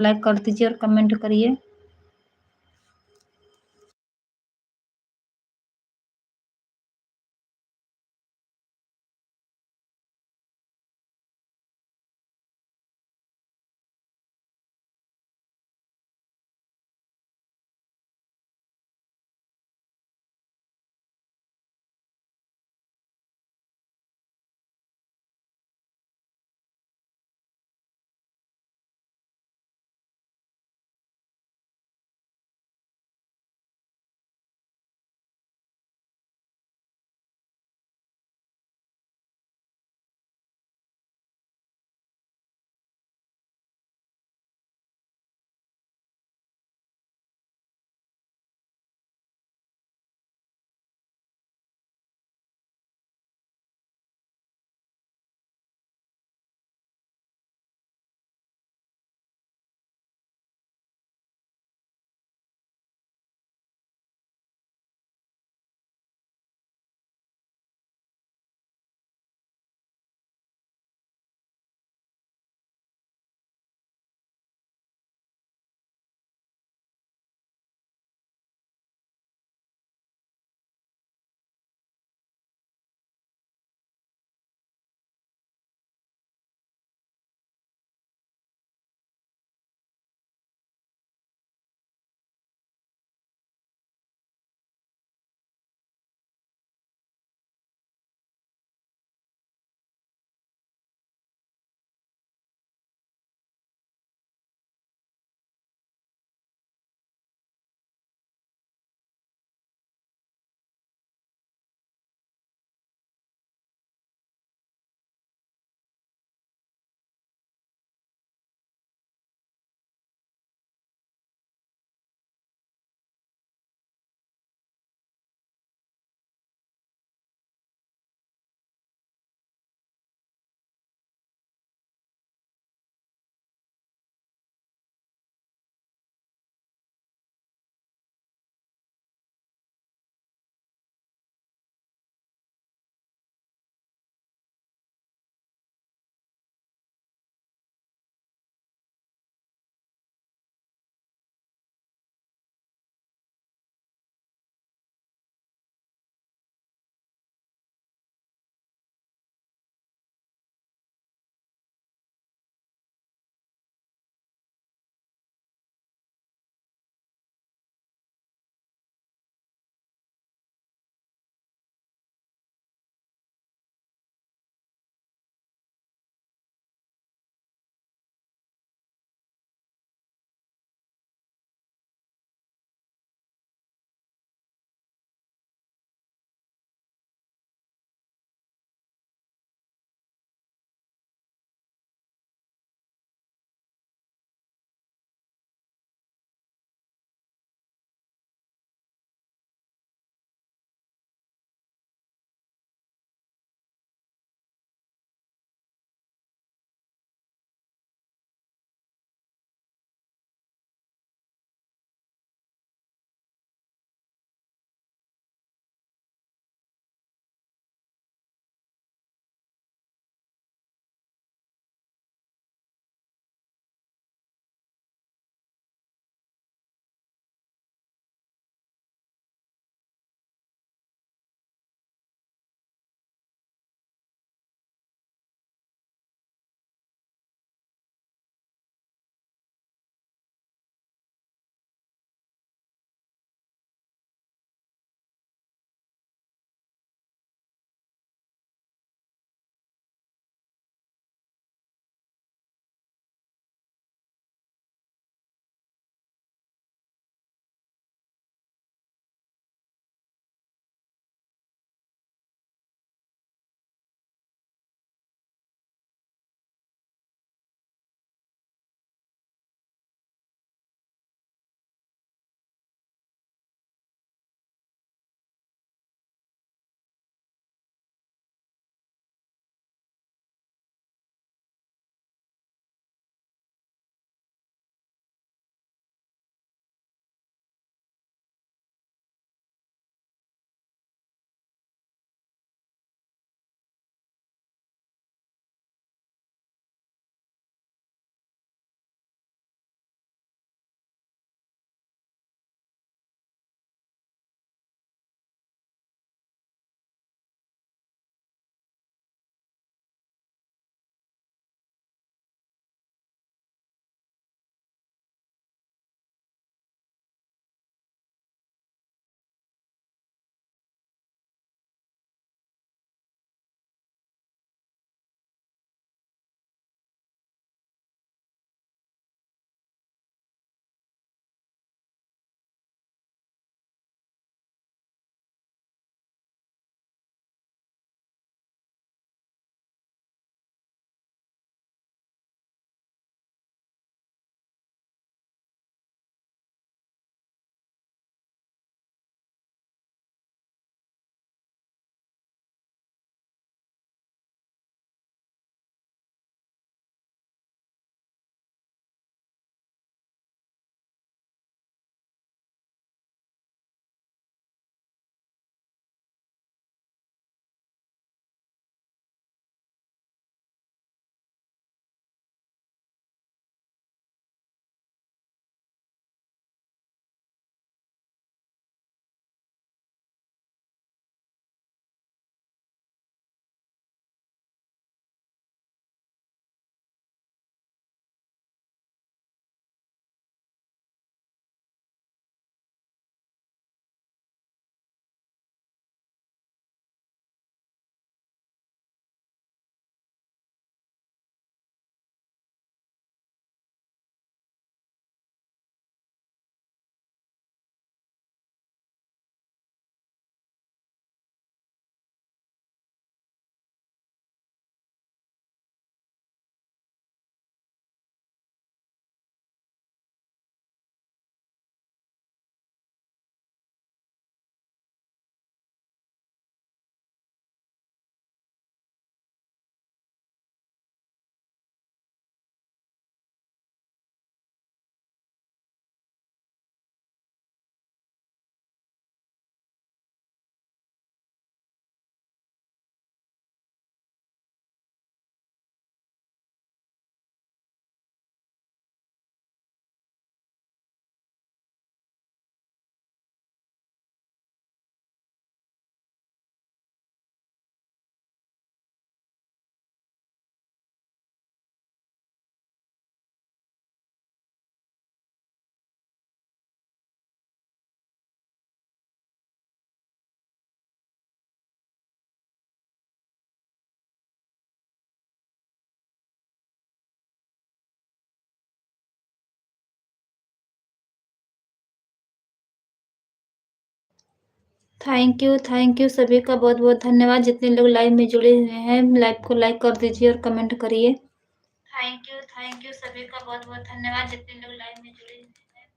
Like कर दीजिए और कमेंट करिए। थैंक यू सभी का बहुत-बहुत धन्यवाद जितने लोग लाइव में जुड़े हुए हैं, लाइव को लाइक कर दीजिए और कमेंट करिए। थैंक यू सभी का बहुत-बहुत धन्यवाद जितने लोग लाइव में जुड़े हुए हैं।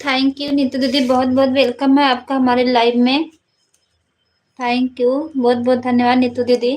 थैंक यू नीतू दीदी बहुत-बहुत वेलकम है आपका हमारे लाइव में। थैंक यू, बहुत-बहुत धन्यवाद नीतू दीदी।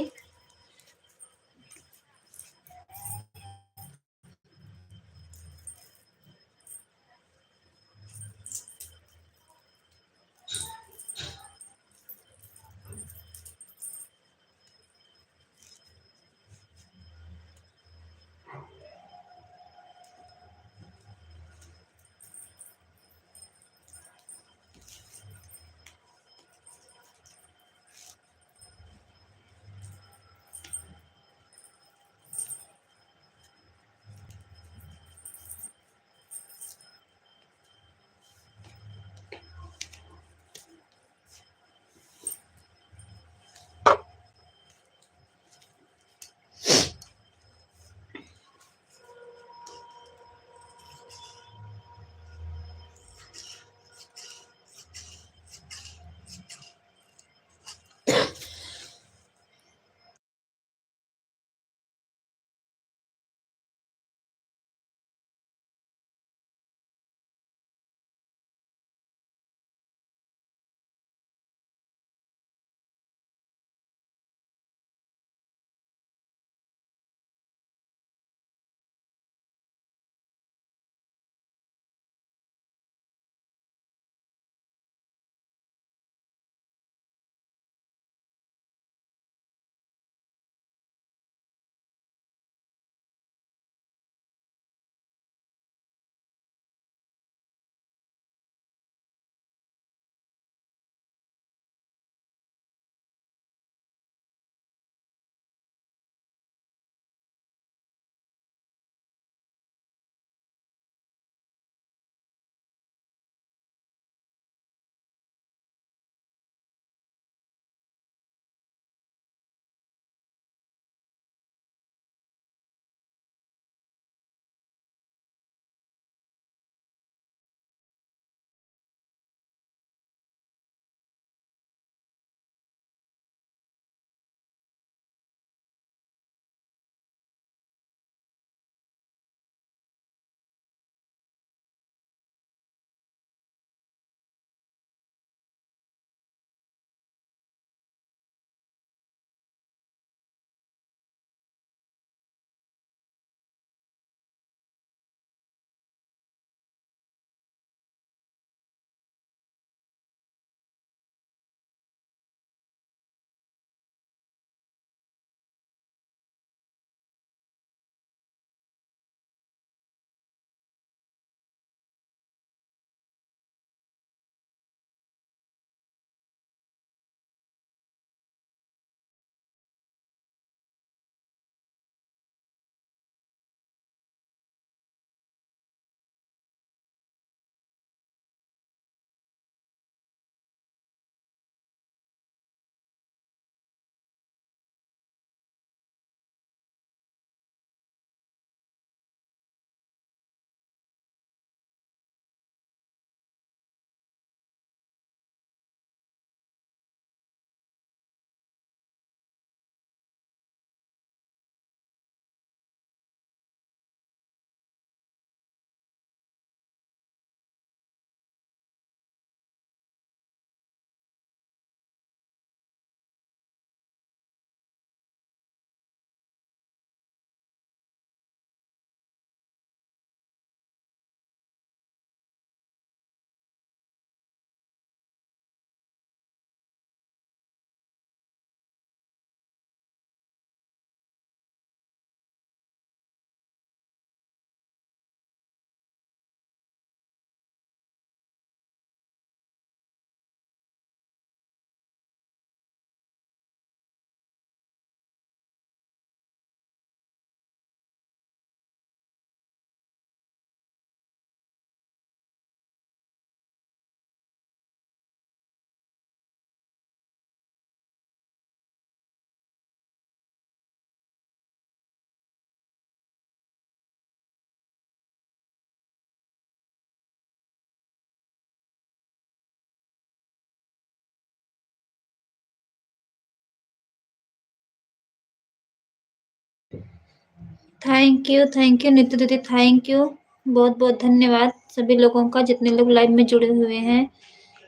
थैंक यू नित्य दीदी, थैंक यू। बहुत-बहुत धन्यवाद सभी लोगों का, जितने लोग लाइव में जुड़े हुए हैं।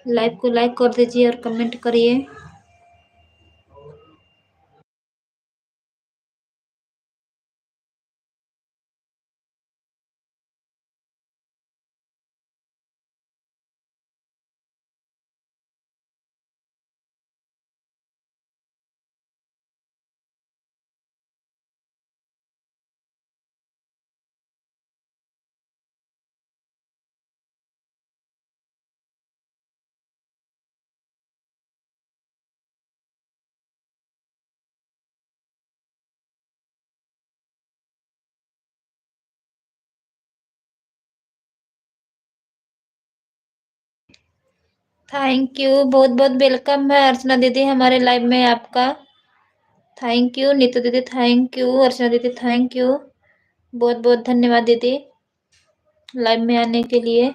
लाइव को लाइक कर दीजिए और कमेंट करिए। थैंक यू, बहुत-बहुत वेलकम है अर्चना दीदी हमारे लाइव में आपका। थैंक यू नीतू दीदी, थैंक यू अर्चना दीदी, थैंक यू। बहुत-बहुत धन्यवाद दीदी लाइव में आने के लिए।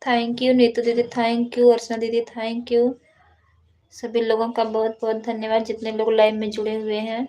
थैंक यू नीतू दीदी, थैंक यू अर्चना दीदी, थैंक यू। सभी लोगों का बहुत-बहुत धन्यवाद, जितने लोग लाइव में जुड़े हुए हैं।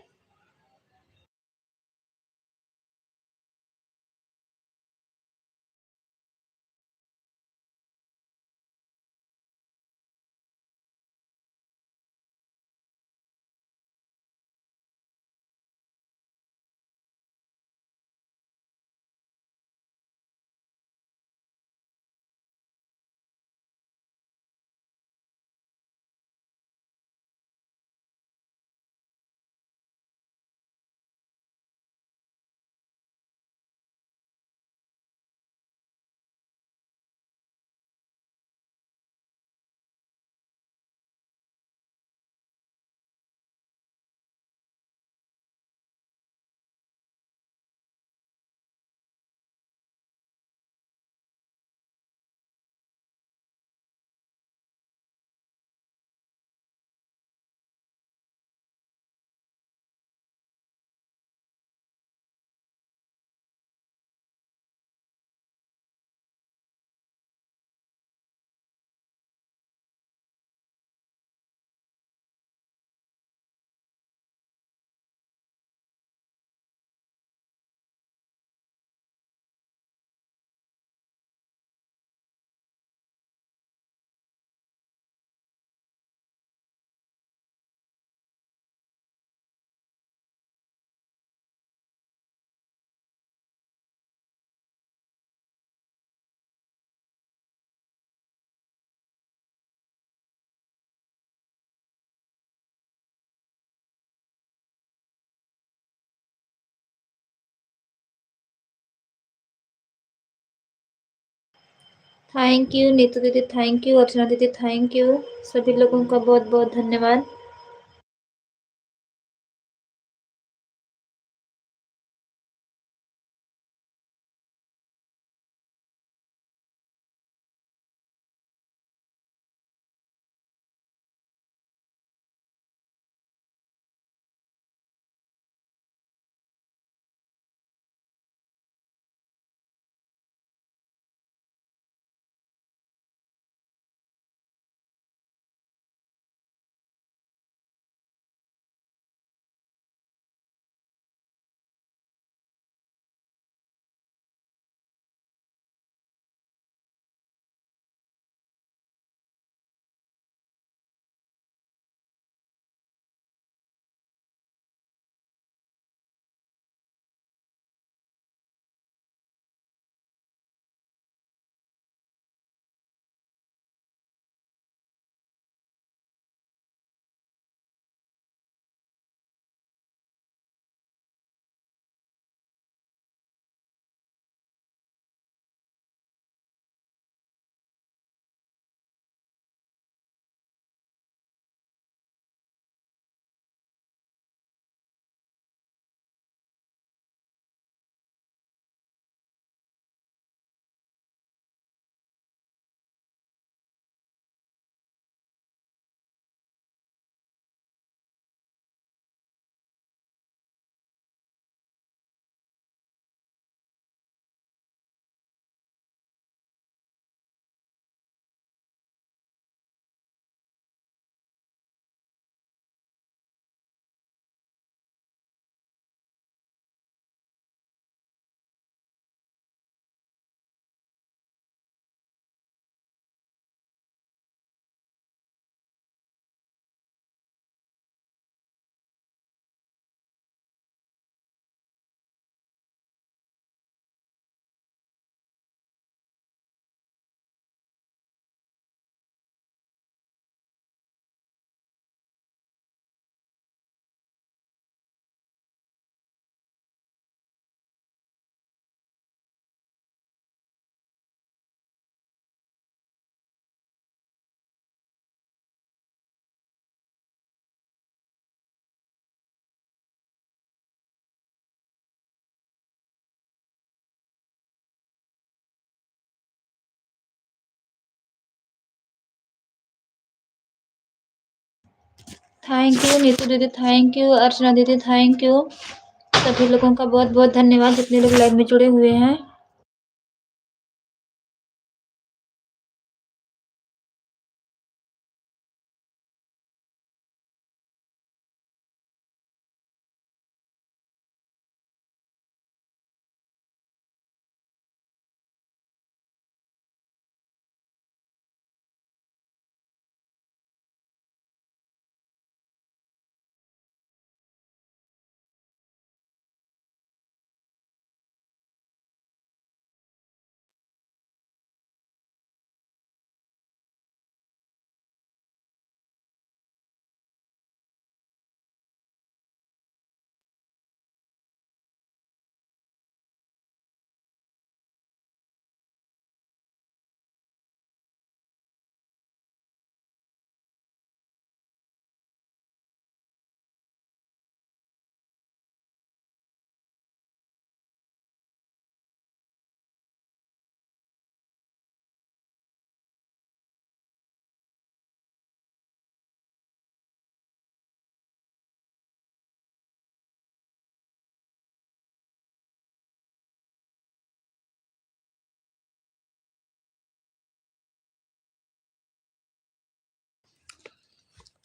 थैंक यू नीतू दीदी, थैंक यू अर्चना दीदी, थैंक यू। सभी लोगों का बहुत-बहुत धन्यवाद। थैंक यू नीतू दीदी, थैंक यू अर्चना दीदी, थैंक यू। सभी लोगों का बहुत बहुत धन्यवाद जितने लोग लाइव में जुड़े हुए हैं।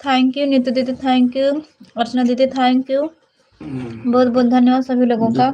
थैंक यू नीतू दीदी, थैंक यू अर्चना दीदी, थैंक यू। बहुत बहुत धन्यवाद सभी लोगों का।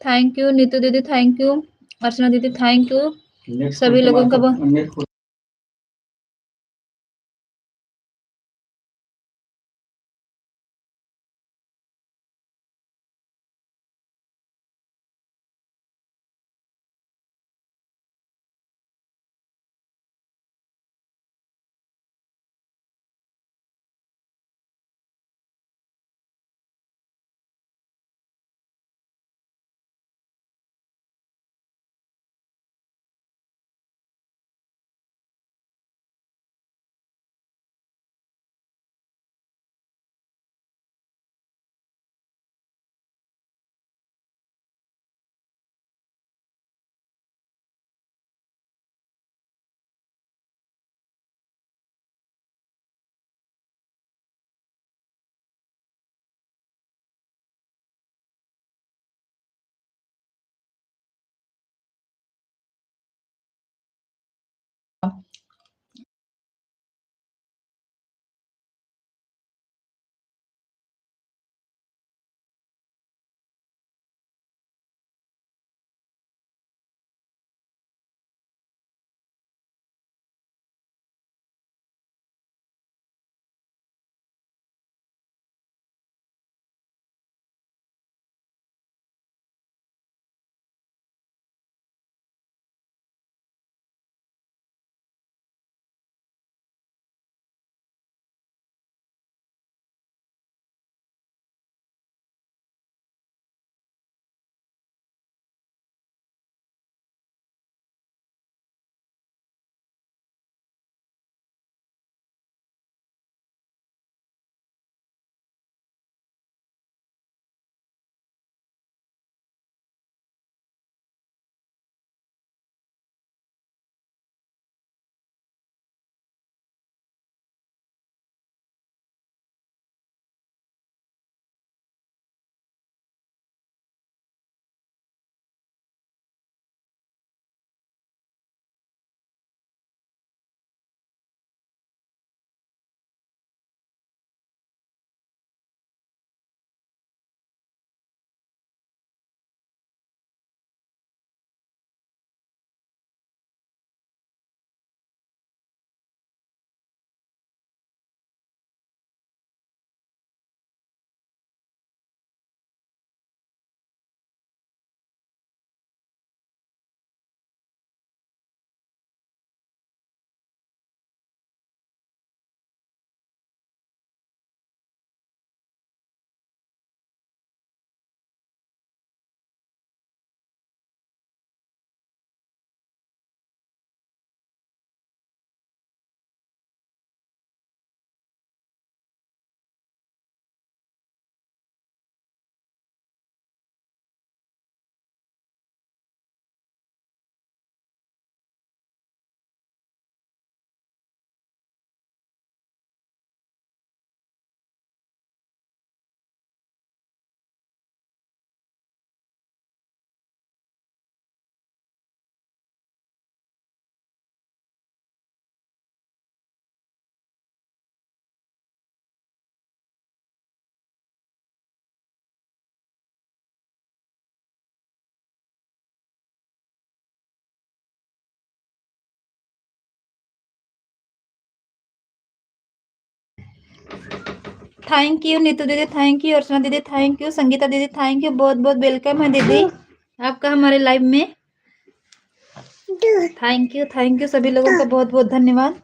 थैंक यू नीतू दीदी, थैंक यू अर्चना दीदी, थैंक यू सभी लोगों का बहुत थैंक यू नीतू दीदी, थैंक यू अर्चना दीदी, थैंक यू संगीता दीदी, थैंक यू, बहुत बहुत वेलकम है दीदी आपका हमारे लाइव में। थैंक यू सभी लोगों का बहुत बहुत धन्यवाद।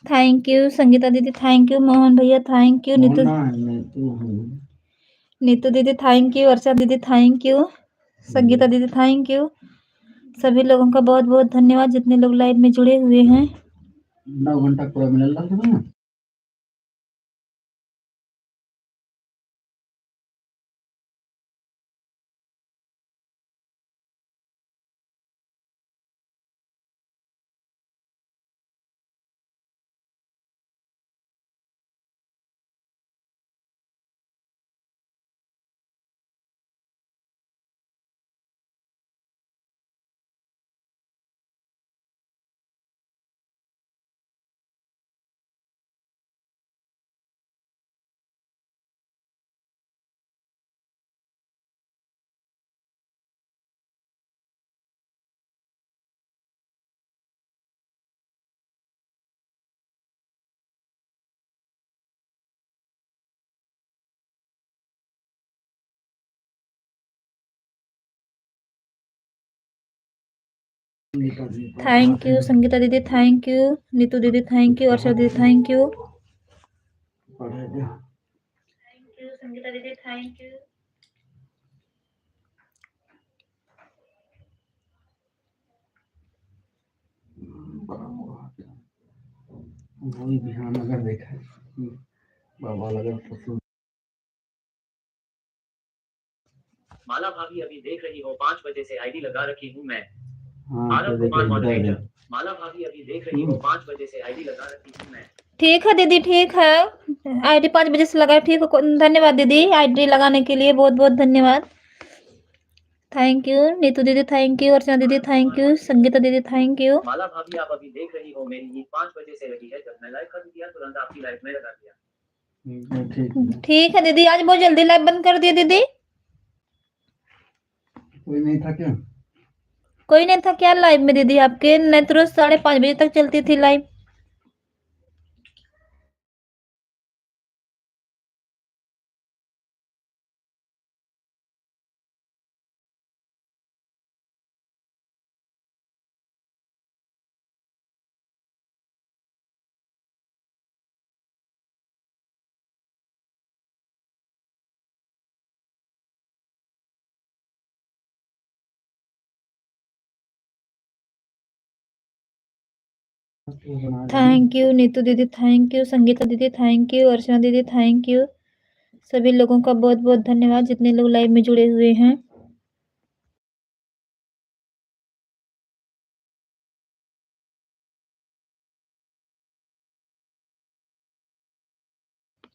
थैंक यू संगीता दीदी, थैंक यू मोहन भैया, थैंक यू नीतू दीदी, थैंक यू अर्चना दीदी, थैंक यू संगीता दीदी, थैंक यू सभी लोगों का बहुत बहुत धन्यवाद जितने लोग लाइव में जुड़े हुए हैं। 9 घंटा पूरा मिलल। थैंक यू संगीता दीदी, थैंक यू नीतू दीदी, थैंक यू अर्षा दीदी, थैंक यू संगीता दीदी, थैंक यू। वही बिहान अगर देखा बाबा लगा तो माला भाभी अभी देख रही हो 5 बजे से आईडी लगा रखी हूँ मैं। हाँ, आरव कुमार मॉडरेटर। माला भाभी अभी देख रही हो 5 बजे से आईडी लगा रखी हूँ मैं। ठीक है दीदी, ठीक है आईडी 5 बजे से लगा, ठीक है धन्यवाद दीदी आईडी लगाने के लिए, बहुत बहुत धन्यवाद। थैंक यू नीतू दीदी, थैंक यू अर्चना दीदी, थैंक यू संगीता दीदी, थैंक यू। माला भाभी आप अभी देख रही हो मेरी नींद 5 बजे से लगी है, जब मैं लाइव खत्म किया तुरंत आपकी लाइव में लगा दिया। ठीक है दीदी, आज बहुत जल्दी लाइव बंद कर दिया दीदी। कोई नहीं था क्या? कोई नहीं था क्या लाइव में दीदी आपके? नहीं तो रोज 5:30 बजे तक चलती थी लाइव। थैंक यू नीतू दीदी, थैंक यू संगीता दीदी, थैंक यू अर्चना दीदी, थैंक यू सभी लोगों का बहुत बहुत धन्यवाद जितने लोग लाइव में जुड़े हुए हैं।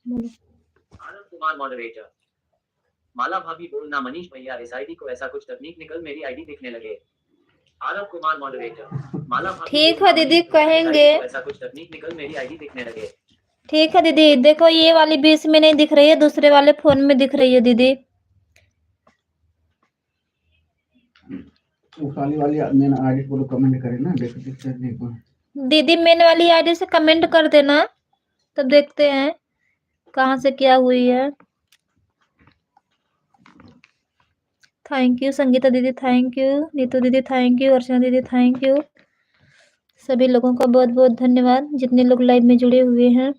आनंद कुमार मॉडरेटर। माला भाभी बोलना मनीष भैया इस आईडी को ऐसा कुछ तकनीक निकल मेरी आईडी दिखने लगे। आरव कुमार मॉडरेटर। माला भाभी ठीक है दीदी, कहेंगे ऐसा कुछ तकनीक निकल मेरी आईडी दिखने लगे। ठीक है दीदी, देखो ये वाली 20 में नहीं दिख रही है, दूसरे वाले फोन में दिख रही है दीदी। उस वाली मेन आईडी को कमेंट करे ना, देखो दीदी मेन वाली आईडी से कमेंट कर देना, तब देखते हैं कहाँ से क्या हुई है। थैंक यू संगीता दीदी, थैंक यू नीतू दीदी, थैंक यू अर्चना दीदी, थैंक यू। सभी लोगों का बहुत बहुत धन्यवाद जितने लोग लाइव में जुड़े हुए हैं।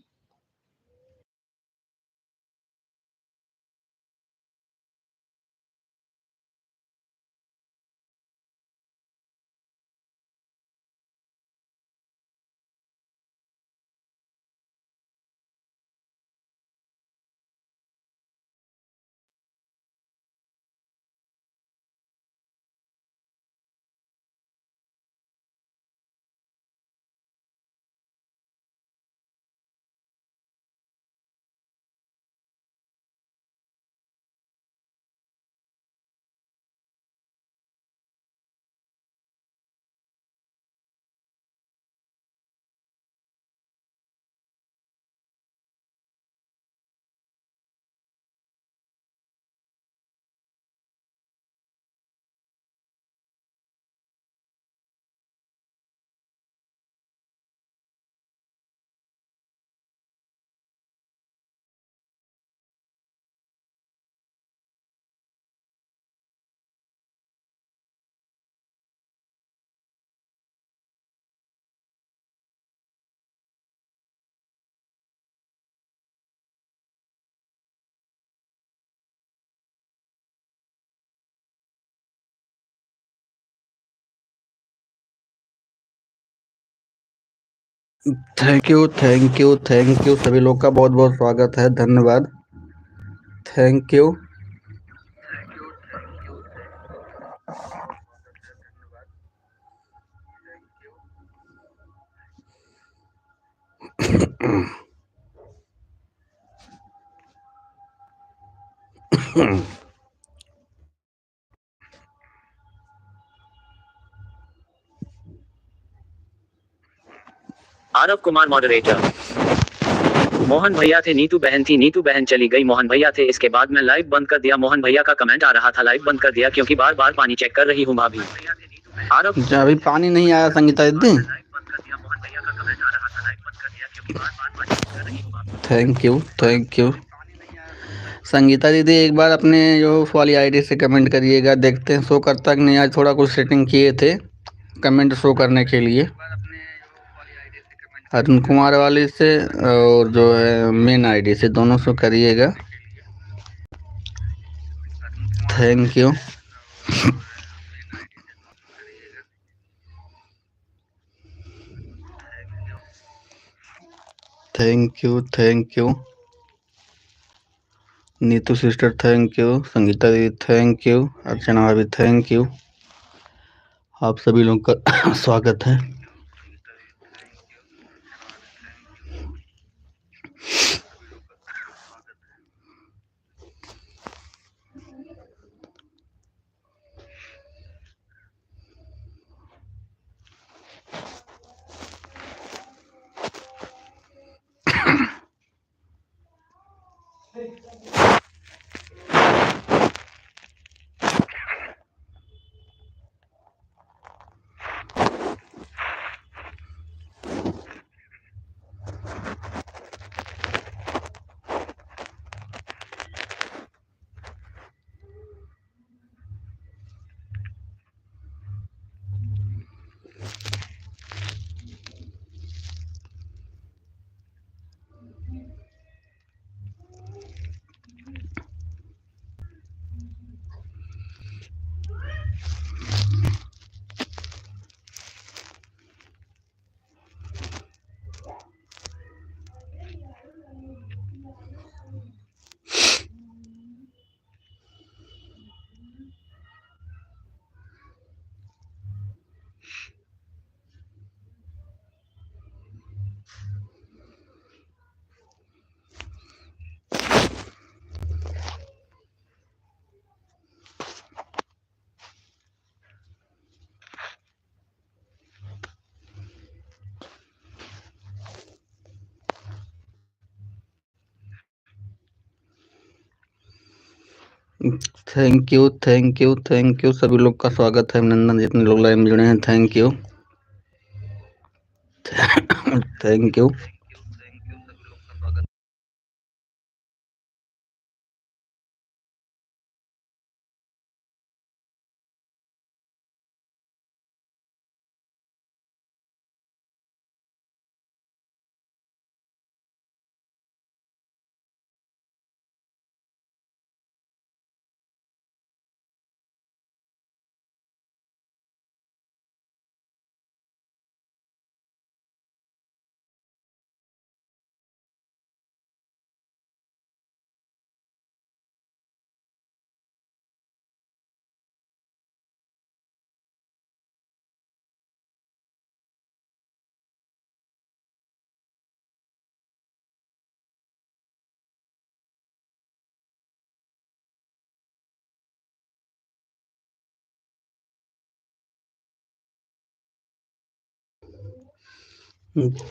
थैंक यू सभी लोग का बहुत बहुत स्वागत है, धन्यवाद, thank you. Aarav Kumar moderator. Mohan भैया थे, नीतू बहन थी, नीतू बहन चली गई, मोहन भैया थे, इसके बाद मैं लाइव बंद कर दिया। मोहन भैया का कमेंट आ रहा था, लाइव बंद कर दिया क्योंकि बार बार पानी चेक कर रही हूँ भाभी। आरव अभी पानी नहीं आया संगीता दीदी। थैंक यू संगीता दीदी, एक बार अपने जो वाली आईडी से कमेंट करिएगा, देखते हैं शो करता कि नहीं। आज थोड़ा कुछ सेटिंग किए थे कमेंट शो करने के लिए, अरुण कुमार वाली से और जो है मेन आईडी से, दोनों से करिएगा। Thank you. Thank you Neetu sister, thank you Sangeeta दीदी, थैंक यू अर्चना भाभी, थैंक यू। आप सभी लोगों का स्वागत है। Thank you, thank you, thank you. सभी लोग का स्वागत है, अभिनंदन जितने लोग लाइव में जुड़े हैं, thank you. Thank you.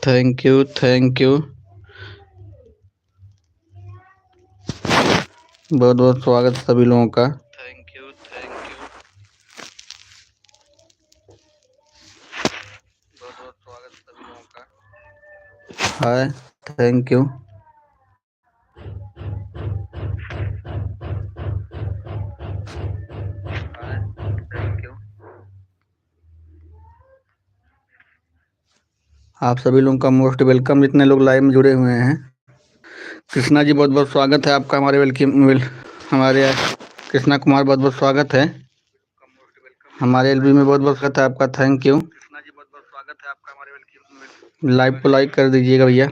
Thank you, thank you. बहुत बहुत स्वागत सभी लोगों का। Thank you, thank you. बहुत बहुत स्वागत सभी लोगों का। Hi, thank you. Hi, thank you. आप सभी लोगों का मोस्ट वेलकम, जितने लोग लाइव में जुड़े हुए हैं। कृष्णा जी, बहुत बहुत स्वागत है आपका हमारे हमारे कृष्णा कुमार, बहुत बहुत स्वागत है हमारे एलबी में। बहुत बहुत स्वागत है आपका, थैंक यू। कृष्णा जी, बहुत बहुत स्वागत है आपका हमारे लाइव को लाइक कर दीजिएगा भैया,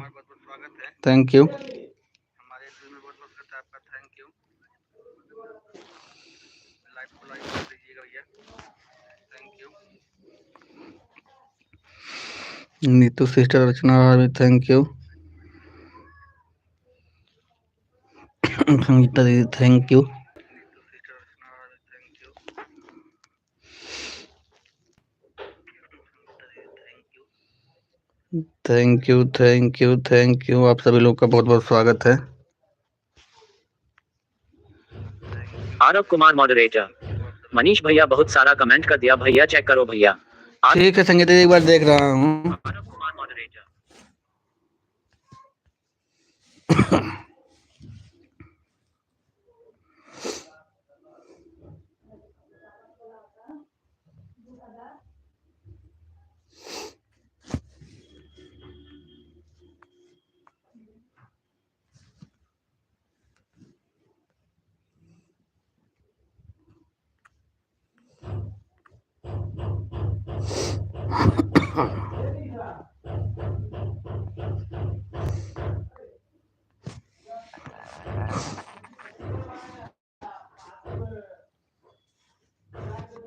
थैंक यू। हमारे एलबी में बहुत बहुत स्वागत है आपका, थैंक यू। लाइव को लाइक कर दीजिएगा भैया, थैंक यू। नीतू सिस्टर अर्चना भी थैंक यू। संगीता दीदी thank you. Thank you, thank you, thank you. आप सभी लोग का बहुत बहुत स्वागत है। आरव कुमार मॉडरेटर। मनीष भैया बहुत सारा कमेंट कर दिया भैया, चेक करो भैया। ठीक है संगीता दीदी, एक बार देख रहा हूँ। आरव कुमार मॉडरेटर।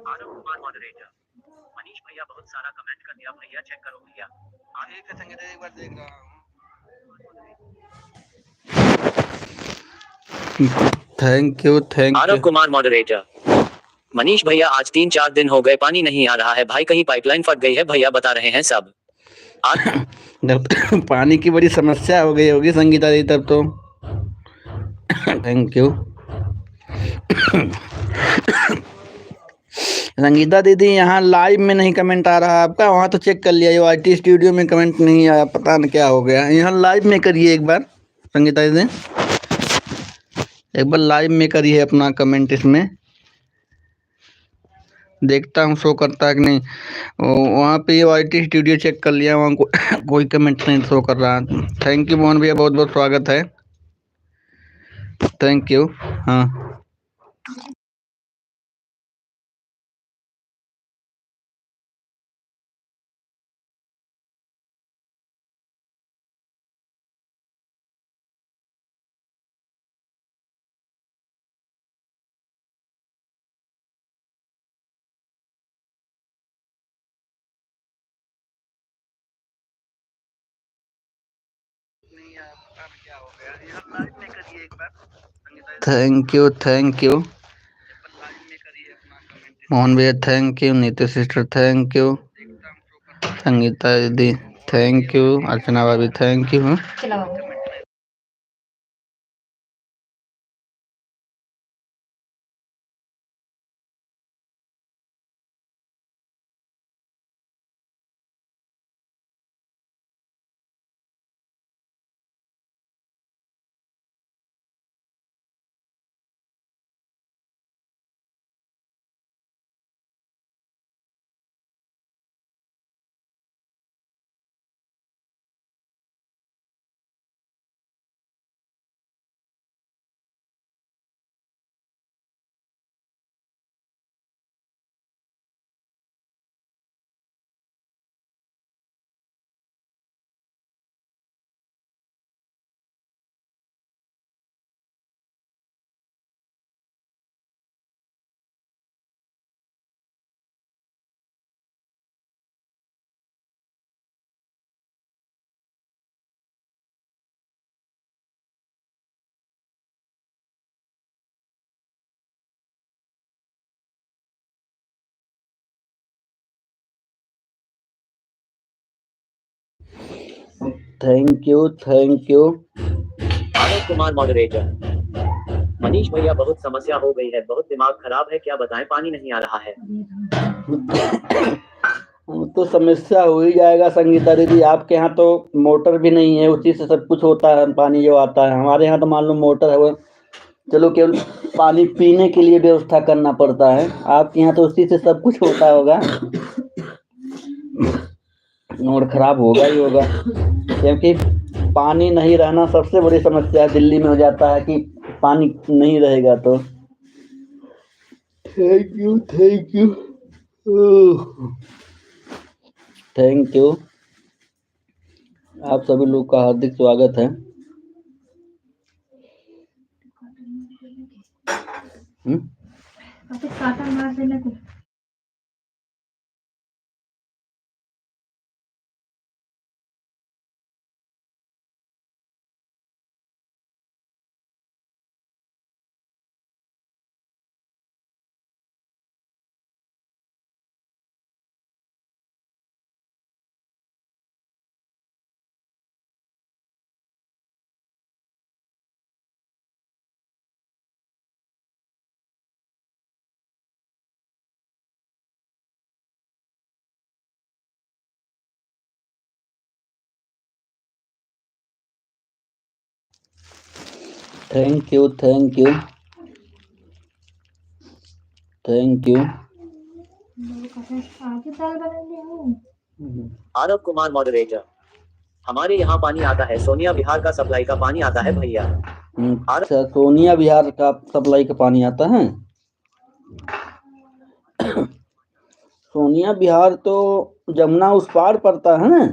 आरव कुमार मॉडरेटर। मनीष भैया बहुत सारा कमेंट कर दिया भैया, चेक करो भैया। ठीक है संगीता, एक बार देख रहा हूँ। Thank you, thank Aarav you. Kumar moderator. Manish भैया आज 3-4 दिन हो गए पानी नहीं आ रहा है भाई, कहीं पाइपलाइन फट गई है भैया, बता रहे हैं सब। पानी की बड़ी समस्या हो गई होगी संगीता दी तब तो। Thank you. संगीता दीदी, यहाँ लाइव में नहीं कमेंट आ रहा आपका, वहाँ तो चेक कर लिया, जो IT स्टूडियो में कमेंट नहीं आया, पता नहीं क्या हो गया। यहाँ लाइव में करिए एक बार संगीता दीदी, एक बार लाइव में करिए अपना कमेंट, इसमें देखता हूँ शो करता है कि नहीं। वहाँ पे ये IT स्टूडियो चेक कर लिया, वहाँ कोई कमेंट नहीं शो कर रहा। थैंक यू मोहन भैया, बहुत बहुत स्वागत है, थैंक यू। हाँ। Thank you, thank you Mohan भैया, thank you. Neetu sister thank you. Sangeeta दीदी थैंक यू। अर्चना भाभी thank you. Thank you thank you. Alok Kumar moderator. Manish भैया बहुत समस्या हो गई है, बहुत दिमाग खराब है, क्या बताएं, पानी नहीं आ रहा है। तो समस्या हो ही जाएगा संगीता दीदी, आपके यहाँ तो मोटर भी नहीं है, उसी से सब कुछ होता है, पानी जो आता है। हमारे यहाँ तो मान लो मोटर है, वो चलो केवल पानी पीने के लिए व्यवस्था करना पड़ता है, आपके यहाँ तो उसी से सब कुछ होता होगा। मूड खराब होगा ही होगा, क्योंकि पानी नहीं रहना सबसे बड़ी समस्या दिल्ली में हो जाता है कि पानी नहीं रहेगा तो। Thank you thank you thank you. आप सभी लोग का हार्दिक स्वागत है। काटा मार देने को। Thank you thank you thank you. आगे दाल बनाएंगे हम। आलोक कुमार मॉडरेटर। हमारे यहाँ पानी आता है, सोनिया विहार का सप्लाई का पानी आता है भैया। अच्छा, सोनिया विहार का सप्लाई का पानी आता है। सोनिया विहार तो जमुना उस पार पड़ता है ना।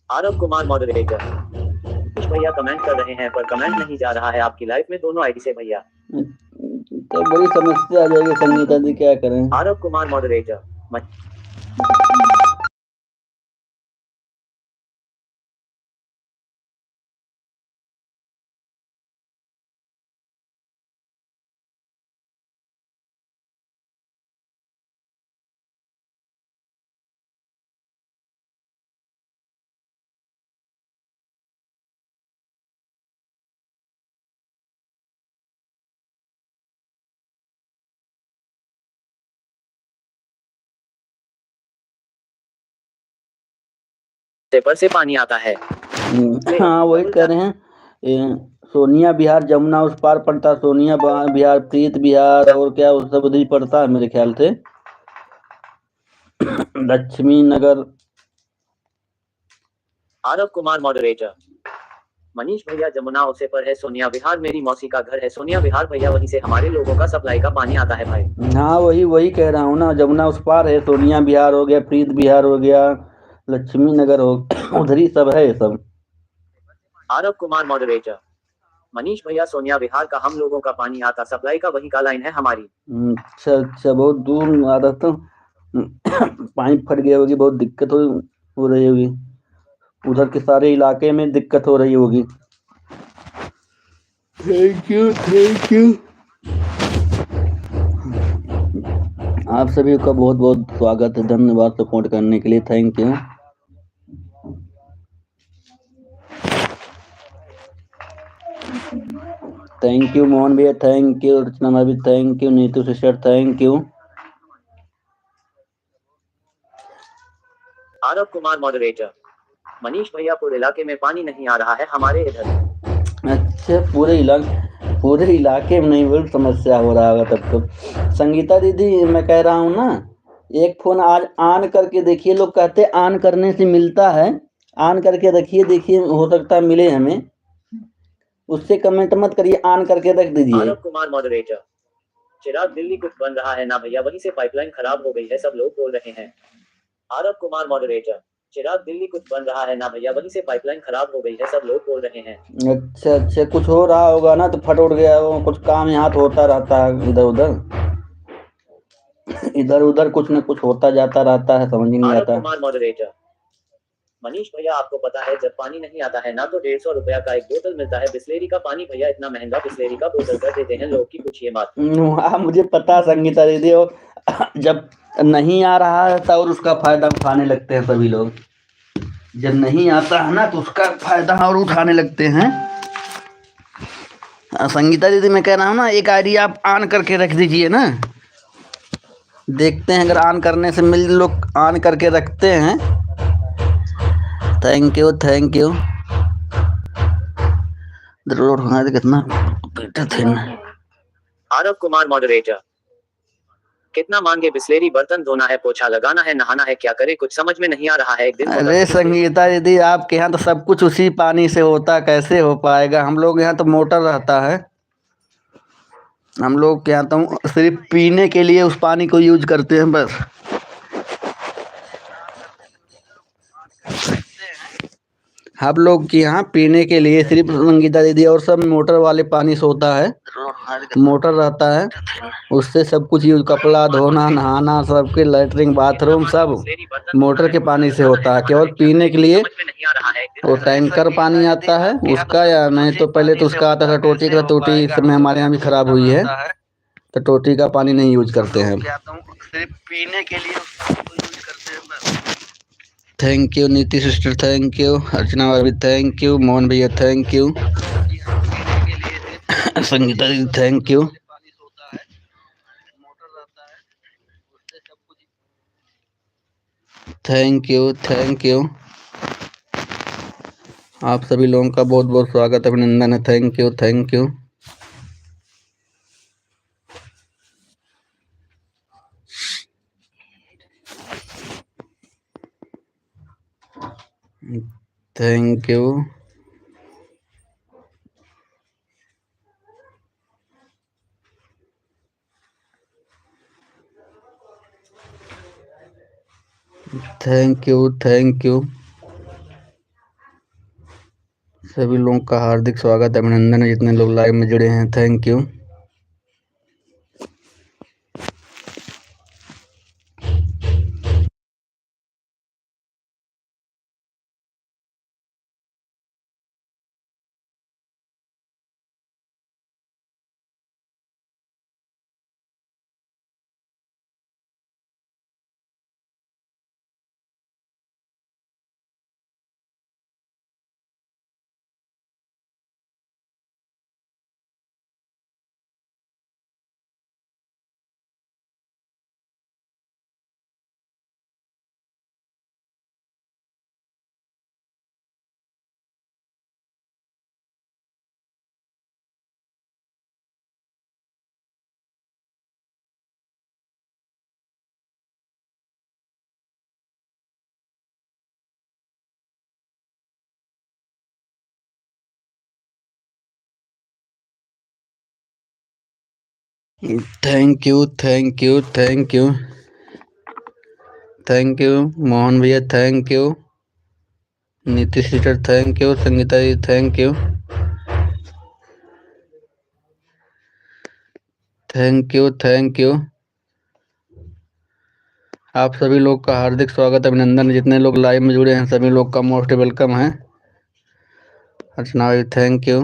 आलोक कुमार मॉडरेटर। कुछ भैया कमेंट कर रहे हैं पर कमेंट नहीं जा रहा है आपकी लाइफ में दोनों आईडी से भैया। तो बड़ी समस्या आ जाएगी संगीता जी, क्या करें। आलोक कुमार मॉडरेटर। पेपर से पानी आता है। हाँ वही कह रहे हैं, सोनिया विहार जमुना उस पार पड़ता, सोनिया विहार, प्रीत विहार और क्या उस सब उधर पड़ता है मेरे ख्याल से। लक्ष्मी नगर। आलोक कुमार मॉडरेटर। मनीष भैया जमुना उसे पर है, सोनिया विहार मेरी मौसी का घर है, सोनिया विहार भैया वहीं से हमारे लोगों का सप्लाई का पानी आता है भाई। हाँ वही कह रहा हूँ ना, जमुना उस पार है, सोनिया विहार हो गया, प्रीत विहार हो गया, लक्ष्मी नगर हो उधर ही सब है सब। आलोक कुमार मॉडरेटर। मनीष भैया सोनिया विहार का हम लोगों का पानी आता, सप्लाई का वही का लाइन है हमारी। अच्छा अच्छा, बहुत दूर आ रहा था। पाइप फट गया होगी, बहुत दिक्कत हो रही होगी, उधर के सारे इलाके में दिक्कत हो रही होगी। Thank you thank you. आप सभी का बहुत बहुत स्वागत है, धन्यवाद सपोर्ट करने के लिए, thank you. Thank you Mohan भैया, थैंक यू रचना भाभी, thank you Neetu sister, thank you. Alok Kumar moderator. Manish भैया पूरे इलाके में पानी नहीं आ रहा है हमारे इधर। अच्छा, पूरे इलाके में नहीं, बहुत समस्या हो रहा होगा तब तो। संगीता दीदी मैं कह रहा हूँ ना, एक फोन आज ऑन करके देखिए, लोग कहते ऑन करने से मिलता है, ऑन करके रखिए, देखिए हो सकता है मिले हमें, उससे कमेंट मत करिए, ऑन करके रख दीजिए। आलोक कुमार मॉडरेटर। चिराग दिल्ली कुछ बन रहा है ना भैया, वहीं से पाइपलाइन खराब हो गई है, सब लोग बोल रहे हैं। आलोक कुमार मॉडरेटर। चिराग दिल्ली कुछ बन रहा है ना भैया, वहीं से पाइपलाइन खराब हो गई है, सब लोग बोल रहे हैं। अच्छा अच्छा, कुछ हो रहा होगा ना, तो फट उड़ गया हो, कुछ काम यहाँ तो होता रहता है, इधर उधर कुछ न कुछ होता जाता रहता है, समझ नहीं आलोक आता। कुमार मॉडरेटर। मनीष भैया आपको पता है जब पानी नहीं आता है ना तो 150 रुपया का एक बोतल मिलता है बिस्लेरी का पानी, भैया इतना महंगा बिस्लेरी का बोतल कर देते हैं लोग की पूछिए मत। हाँ मुझे पता संगीता दीदी, जब नहीं आ रहा है और उसका फायदा उठाने लगते हैं सभी लोग। जब नहीं आता है ना तो उसका फायदा और उठाने लगते हैं। संगीता दीदी मैं कह रहा हूँ ना, एक आईडी आप ऑन करके रख दीजिए ना, देखते हैं अगर ऑन करने से मिल लोग ऑन करके रखते हैं। Thank you thank you. जरूर होना कितना बेटर थे ना। आरव कुमार मॉडरेटर। कितना मांगे बिस्लेरी, बर्तन धोना है, पोछा लगाना है, नहाना है, क्या करे कुछ समझ में नहीं आ रहा है। एक दिन होता अरे तो बिस्लेरी। संगीता दीदी आपके यहाँ तो सब कुछ उसी पानी से होता, कैसे हो पाएगा? हम लोग यहाँ तो मोटर रहता है। हम लोग के यहाँ तो सिर्फ पीने के लिए उस पानी को यूज करते हैं बस। हम लोग के यहाँ पीने के लिए सिर्फ संगीता दीदी, और सब मोटर वाले पानी से होता है। मोटर रहता है, उससे सब कुछ यूज, कपड़ा धोना, नहाना, सबके लैट्रिन बाथरूम सब मोटर के पानी से होता है। केवल पीने के लिए वो टैंकर पानी आता है उसका, या नहीं तो पहले तो उसका आता था टोटी का। टोटी इस समय हमारे यहाँ भी खराब हुई है, तो टोटी का पानी नहीं यूज करते हैं, सिर्फ पीने के लिए यूज करते हैं। Thank you Niti sister, thank you Archana भाभी, थैंक यू मोहन भैया, thank you Sangeeta ji, thank you. Thank you thank you. आप सभी लोगों का बहुत बहुत स्वागत, अभिनंदन है। Thank you thank you. Thank you. Thank you thank you. सभी लोगों का हार्दिक स्वागत, अभिनंदन है जितने लोग लाइव में जुड़े हैं। Thank you. Thank you thank you thank you thank you Mohan भैया, thank you Nitish sister, thank you Sangeeta ji, thank you thank you thank you. आप सभी लोग का हार्दिक स्वागत, अभिनंदन है जितने लोग लाइव में जुड़े हैं, सभी लोग का मोस्ट वेलकम है। Archana ji, thank you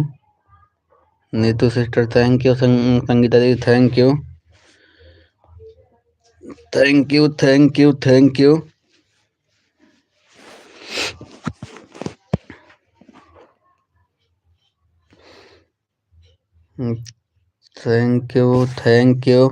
Neetu sister, thank you Sangeeta ji, thank you thank you thank you thank you. Thank you thank you.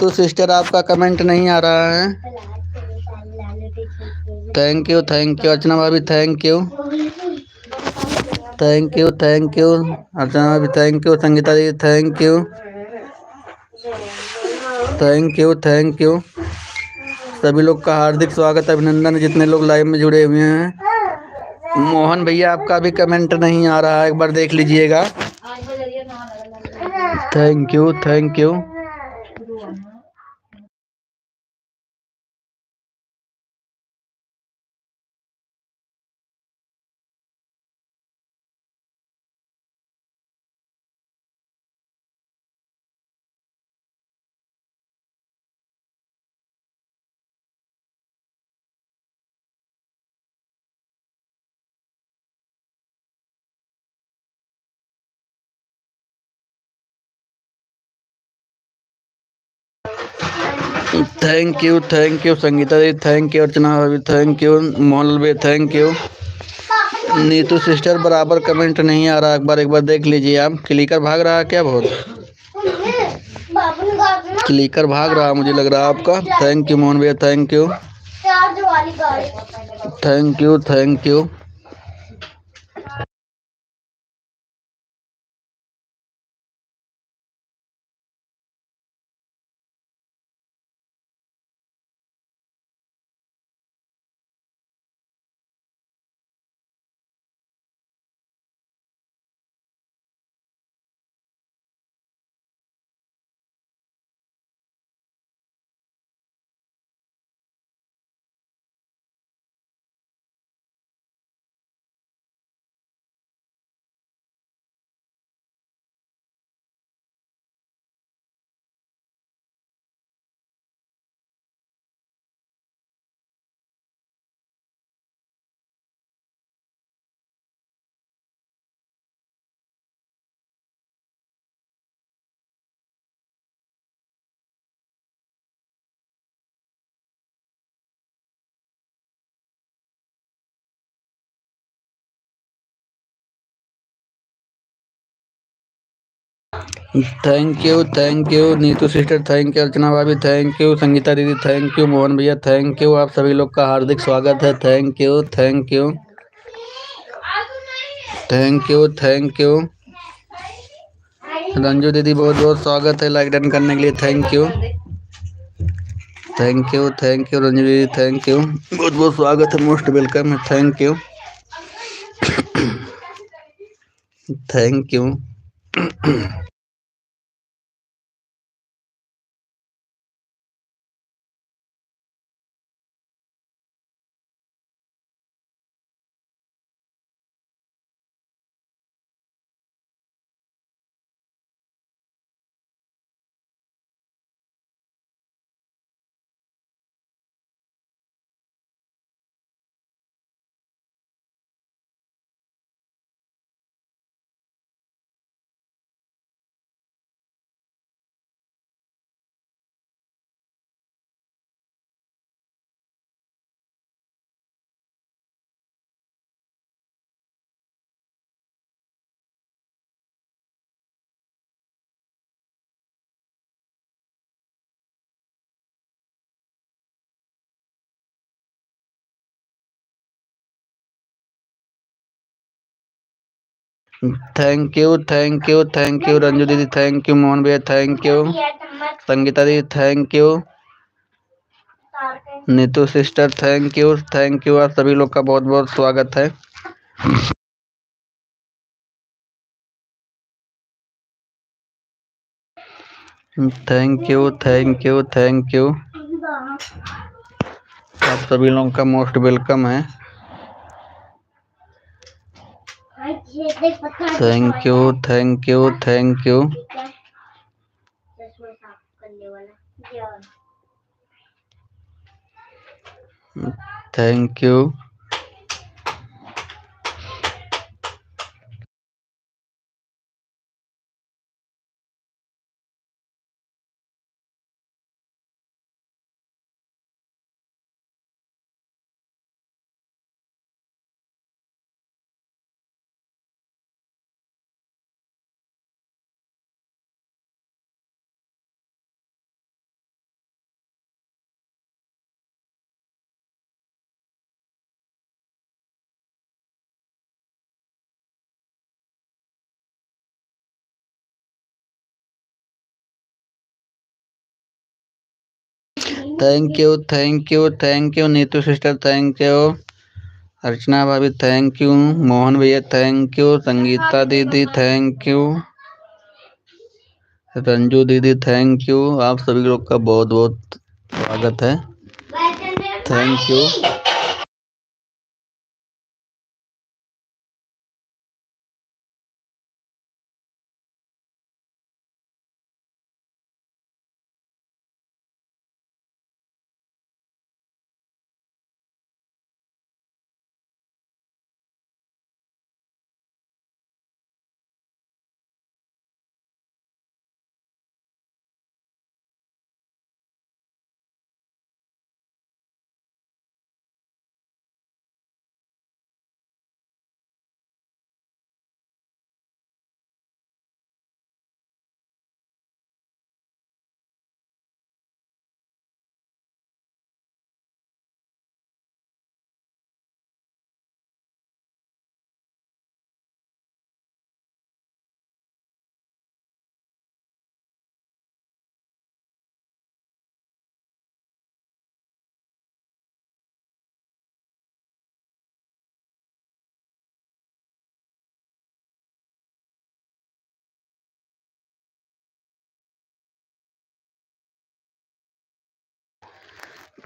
Neetu sister आपका कमेंट नहीं आ रहा है। थैंक यू अर्चना भाभी, थैंक यू अर्चना भाभी, thank you Sangeeta ji, thank you सभी लोग का हार्दिक स्वागत, अभिनंदन जितने लोग लाइव में जुड़े हुए हैं। मोहन भैया आपका भी कमेंट नहीं आ रहा है, एक बार देख लीजिएगा। Thank you Sangeeta ji, thank you Archana भाभी, थैंक यू मोहन भाई, थैंक यू। नीतू सिस्टर बराबर कमेंट नहीं आ रहा, एक बार देख लीजिए आप। क्लिकर भाग रहा है क्या? बहुत क्लिकर भाग रहा मुझे लग रहा है आपका। थैंक यू मोहन भैया, thank you. Thank you Neetu sister, thank you Archana भाभी, थैंक यू संगीता दीदी, थैंक यू मोहन भैया, थैंक यू। आप सभी लोग का हार्दिक स्वागत है। थैंक यू रंजू दीदी, बहुत बहुत स्वागत है लाइक डन करने के लिए। थैंक यू रंजू दीदी, थैंक यू, बहुत बहुत स्वागत है, मोस्ट वेलकम है। Thank you. Thank you Ranju दीदी, थैंक यू मोहन भैया, थैंक यू संगीता दीदी, thank you Neetu sister, thank you. आप सभी लोग का बहुत बहुत स्वागत है। थैंक यू आप सभी लोगों का मोस्ट वेलकम है। Thank you thank you. Thank you Neetu sister, thank you Archana भाभी, थैंक यू मोहन भैया, थैंक यू संगीता दीदी, थैंक यू रंजू दीदी, थैंक यू। आप सभी लोग का बहुत बहुत स्वागत है, thank you.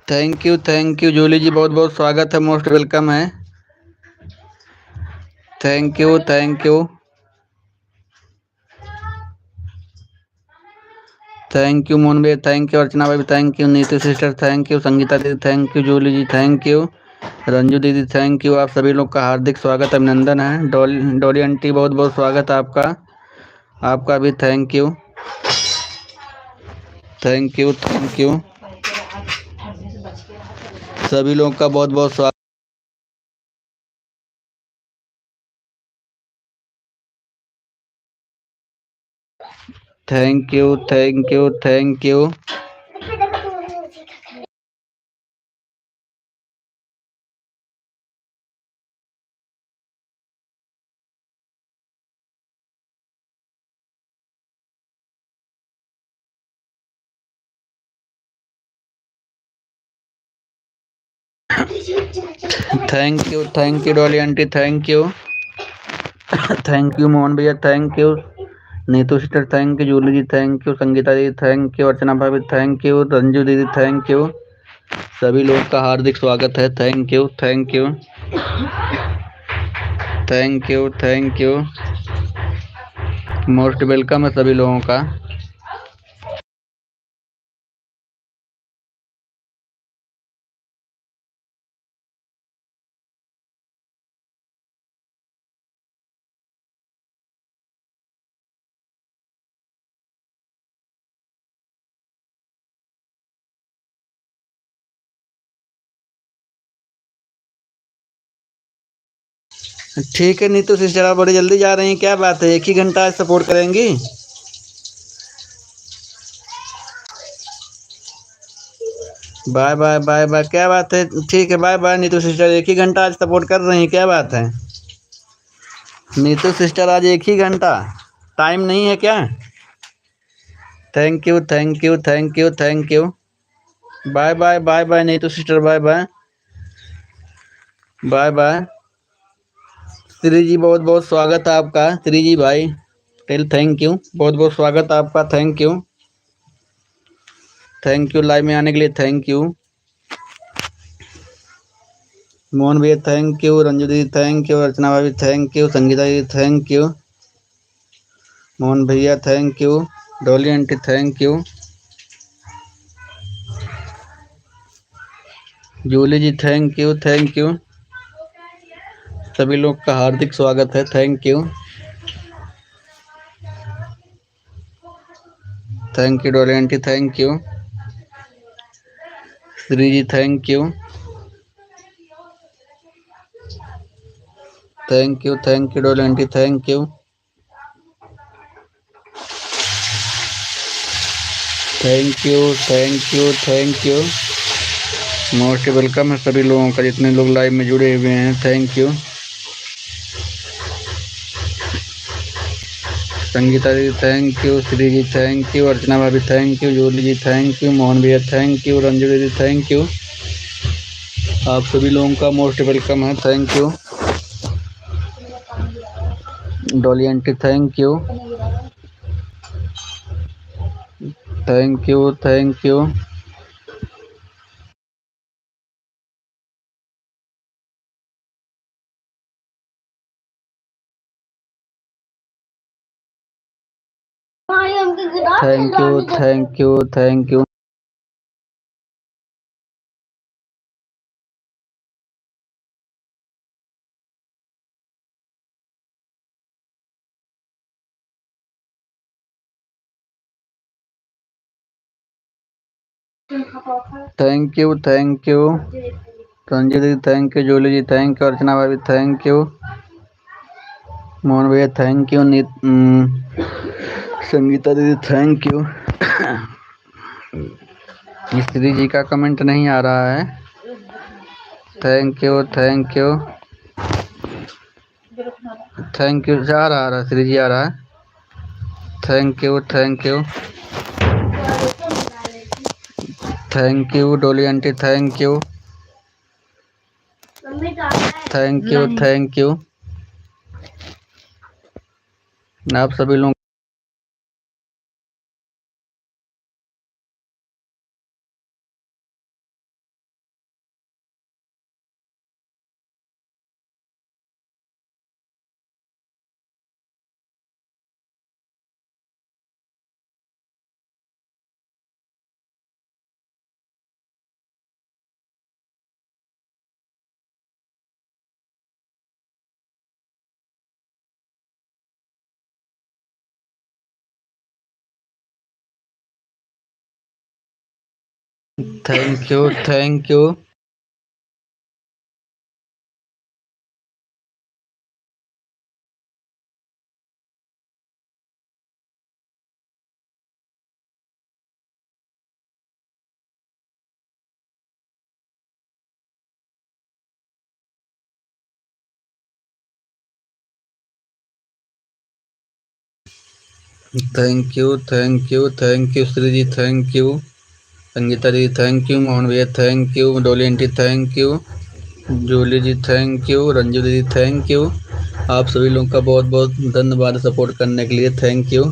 Thank you Julie ji, बहुत बहुत स्वागत है, मोस्ट वेलकम है, thank you thank you thank you Mohan भैया, थैंक यू अर्चना भाई, thank you Neetu sister, thank you Sangeeta दीदी, thank you Julie ji, thank you Ranju दीदी, थैंक यू। आप सभी लोग का हार्दिक स्वागत अभिनंदन है। डॉली आंटी बहुत बहुत स्वागत है आपका, आपका भी thank you thank you thank you सभी लोग का बहुत बहुत स्वागत। Thank you thank you thank you thank you Dolly aunty, thank you thank you Mohan भैया, thank you Neetu sister, thank you Julie ji, thank you Sangeeta दीदी, थैंक यू अर्चना भाभी, थैंक यू रंजू दीदी, थैंक यू। सभी लोग का हार्दिक स्वागत है, thank you thank you thank you thank you most welcome है सभी लोगों का। ठीक है नीतू सिस्टर, आप बड़ी जल्दी जा रही हैं, क्या बात है, एक ही घंटा आज सपोर्ट करेंगी? बाय बाय बाय बाय, क्या बात है, ठीक है बाय बाय नीतू सिस्टर, एक ही घंटा आज सपोर्ट कर रही हैं, क्या बात है नीतू सिस्टर, आज एक ही घंटा, टाइम नहीं है क्या? Thank you thank you thank you thank you bye bye bye bye Neetu sister, bye bye bye bye. Shri ji बहुत बहुत स्वागत है आपका, श्री जी भाई टेल थैंक यू, बहुत बहुत स्वागत है आपका, थैंक यू लाइव में आने के लिए, थैंक यू मोहन भैया, थैंक यू रंजू दीदी, थैंक यू अर्चना भाभी, थैंक यू संगीता दीदी, थैंक यू मोहन भैया, thank you Dolly aunty, thank you Julie ji, thank you सभी लोग का हार्दिक स्वागत है, thank you Dolly aunty, thank you Shri ji, thank you Dolly aunty, thank you thank you most welcome है सभी लोगों का, जितने लोग लाइव में जुड़े हुए हैं, thank you Sangeeta ji thank you, Shri ji thank you, Archana भाभी thank you, Julie ji thank you, Mohan भैया थैंक यू, रंजू दीदी थैंक यू। आप सभी लोगों का मोस्ट वेलकम है, thank you. Dolly aunty thank you, thank you, thank you. Thank you, thank you, thank you. Thank you, thank you, Sanjay दीदी thank you, Julie ji thank you, Archana भाभी thank you, Mohan भैया thank you, Sangeeta दीदी thank you. Shri जी का comment नहीं आ रहा है, thank you, thank you, thank you. आ रहा है, श्री जी आ रहा है, thank you, thank you, thank you, Dolly aunty thank you, thank you, thank you. आप सभी लोग thank you, thank you. Thank you, thank you, thank you, Shri ji thank you, Sangeeta ji thank you, Mohan भैया thank you, Dolly aunty thank you, Julie ji thank you, Ranju दीदी thank you. आप सभी लोगों का बहुत बहुत धन्यवाद सपोर्ट करने के लिए, thank you.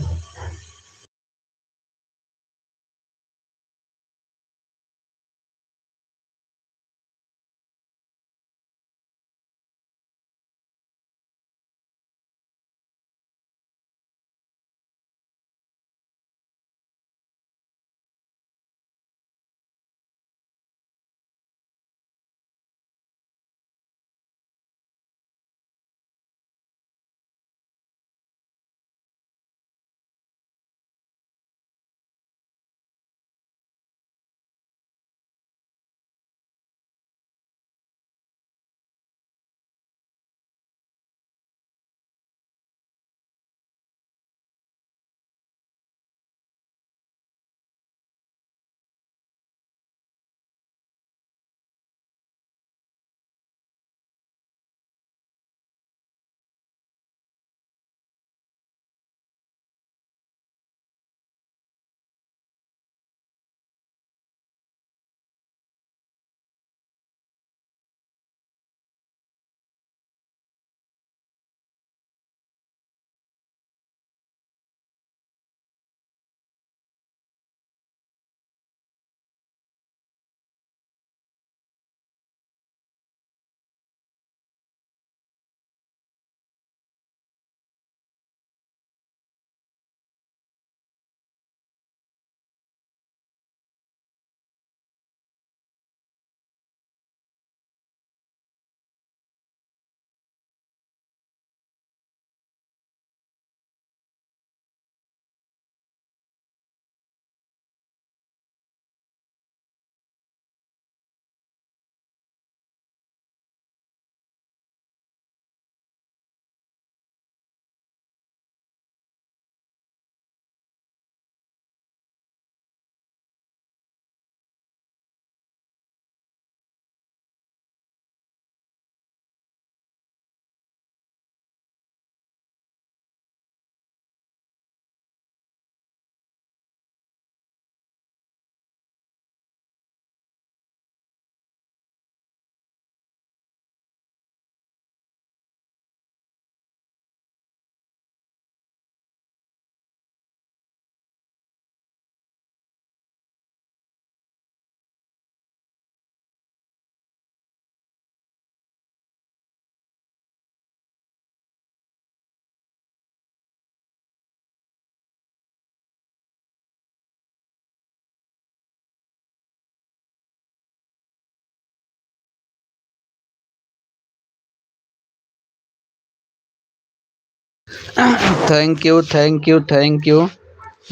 Thank you, thank you, thank you.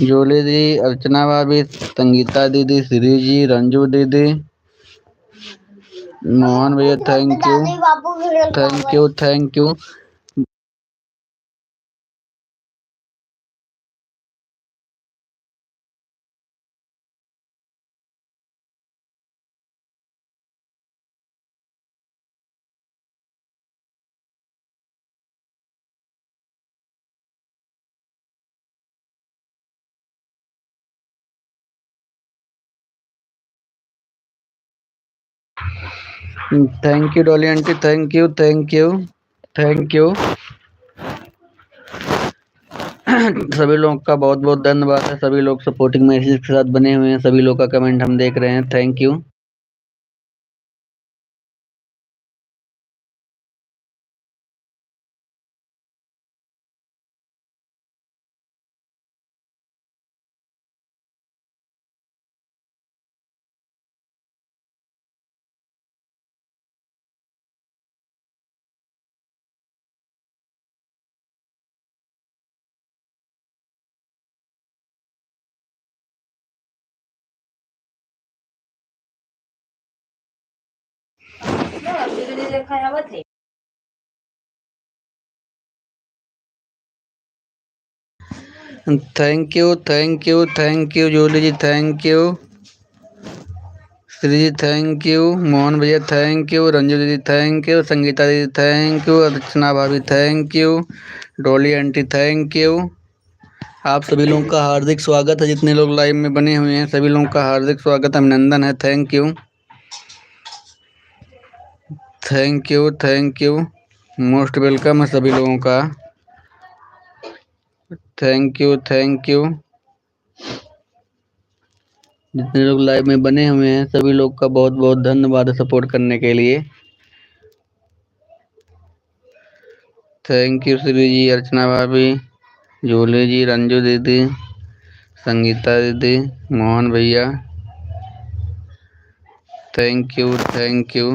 Jolly दी, अर्चना भाभी, संगीता दीदी, श्री जी, रंजू दीदी, मोहन भैया, thank you, thank you, thank you. Thank you Dolly aunty, thank you, thank you, thank you. सभी लोगों का बहुत बहुत धन्यवाद है। सभी लोग सपोर्टिंग मैसेज के साथ बने हुए हैं। सभी लोग का कमेंट हम देख रहे हैं। Thank you. Thank you, thank you, thank you Jolly ji, thank you. Shri ji, thank you. Mohan भैया, थैंक यू। रंजू दीदी, थैंक यू। संगीता दीदी, थैंक यू। अर्चना भाभी, thank you. Dolly aunty, thank you. आप सभी लोगों का हार्दिक स्वागत है। जितने लोग लाइव में बने हुए हैं सभी लोगों का हार्दिक स्वागत, अभिनंदन है। Thank you, thank you, thank you. Most welcome है सभी लोगों का। Thank you, thank you. जितने लोग लाइव में बने हुए हैं सभी लोग का बहुत बहुत धन्यवाद है सपोर्ट करने के लिए। थैंक यू श्री जी, अर्चना भाभी, जोले जी, रंजू दीदी, संगीता दीदी, मोहन भैया, thank you, thank you.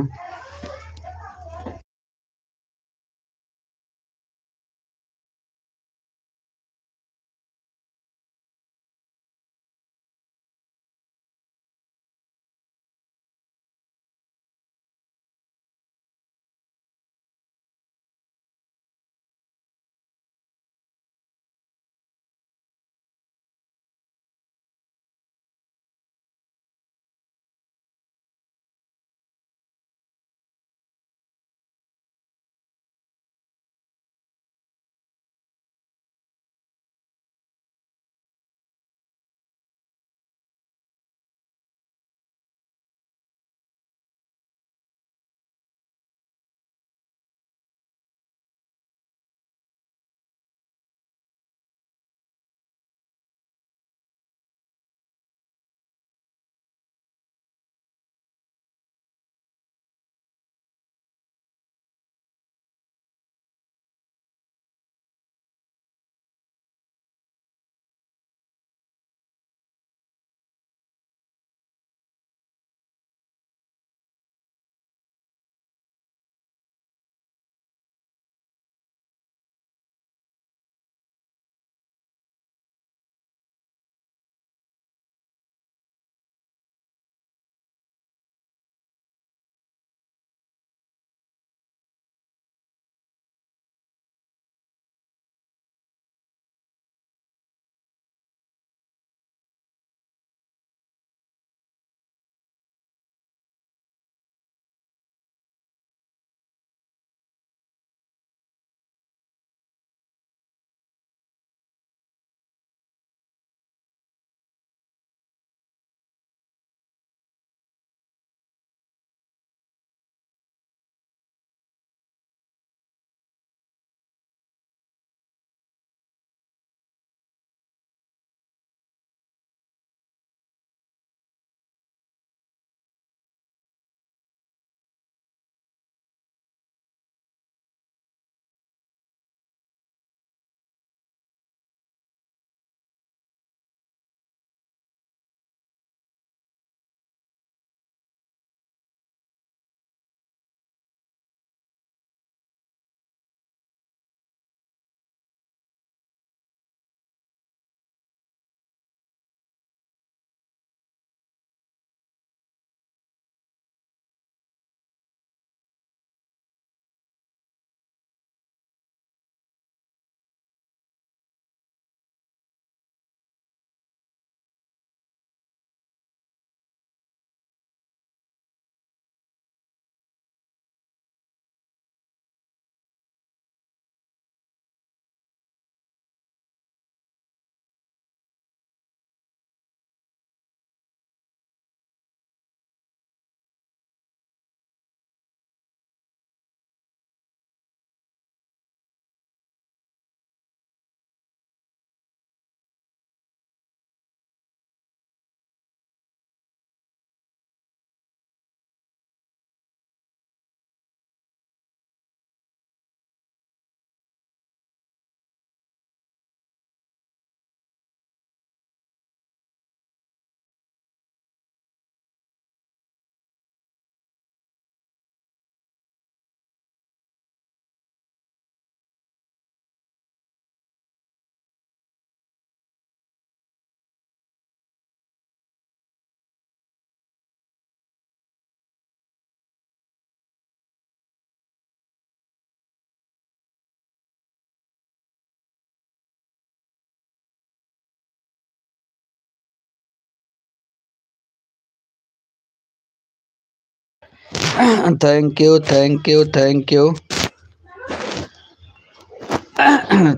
Thank you, thank you, thank you,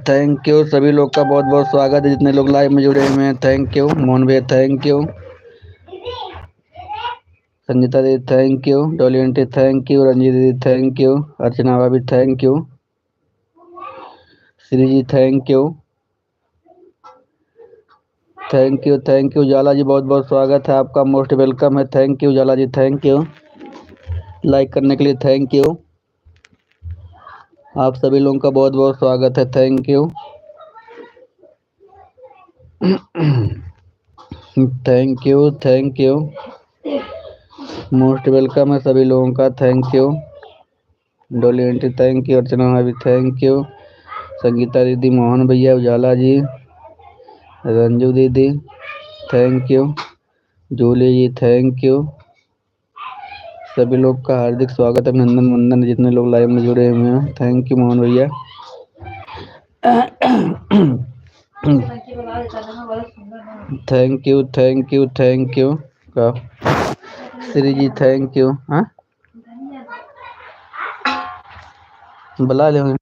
thank you. सभी लोग का बहुत बहुत स्वागत है, जितने लोग लाइव में जुड़े हुए हैं। थैंक यू मोहन भैया, थैंक यू। संगीता दीदी thank you, Dolly aunty thank you, Ranjit दीदी थैंक यू, अर्चना भाभी thank you, Shri ji thank you, thank you, thank you. Ujala ji बहुत बहुत स्वागत है आपका, मोस्ट वेलकम है। Thank you Ujala ji, thank you. Like करने के लिए थैंक यू। आप सभी लोगों का बहुत बहुत स्वागत है। Thank you, thank you, thank you, most welcome है सभी लोगों का। Thank you Dolly aunty, thank you, Archana भाभी थैंक यू, संगीता दीदी, मोहन भैया, उजाला जी, रंजू दीदी thank you, Julie ji thank you. सभी लोग का हार्दिक स्वागत है, अभिनंदन वंदन, जितने लोग लाइव में जुड़े हुए हैं। थैंक यू मोहन भैया। Thank you, thank you, thank you. Shri ji thank you. हाँ बुला ले।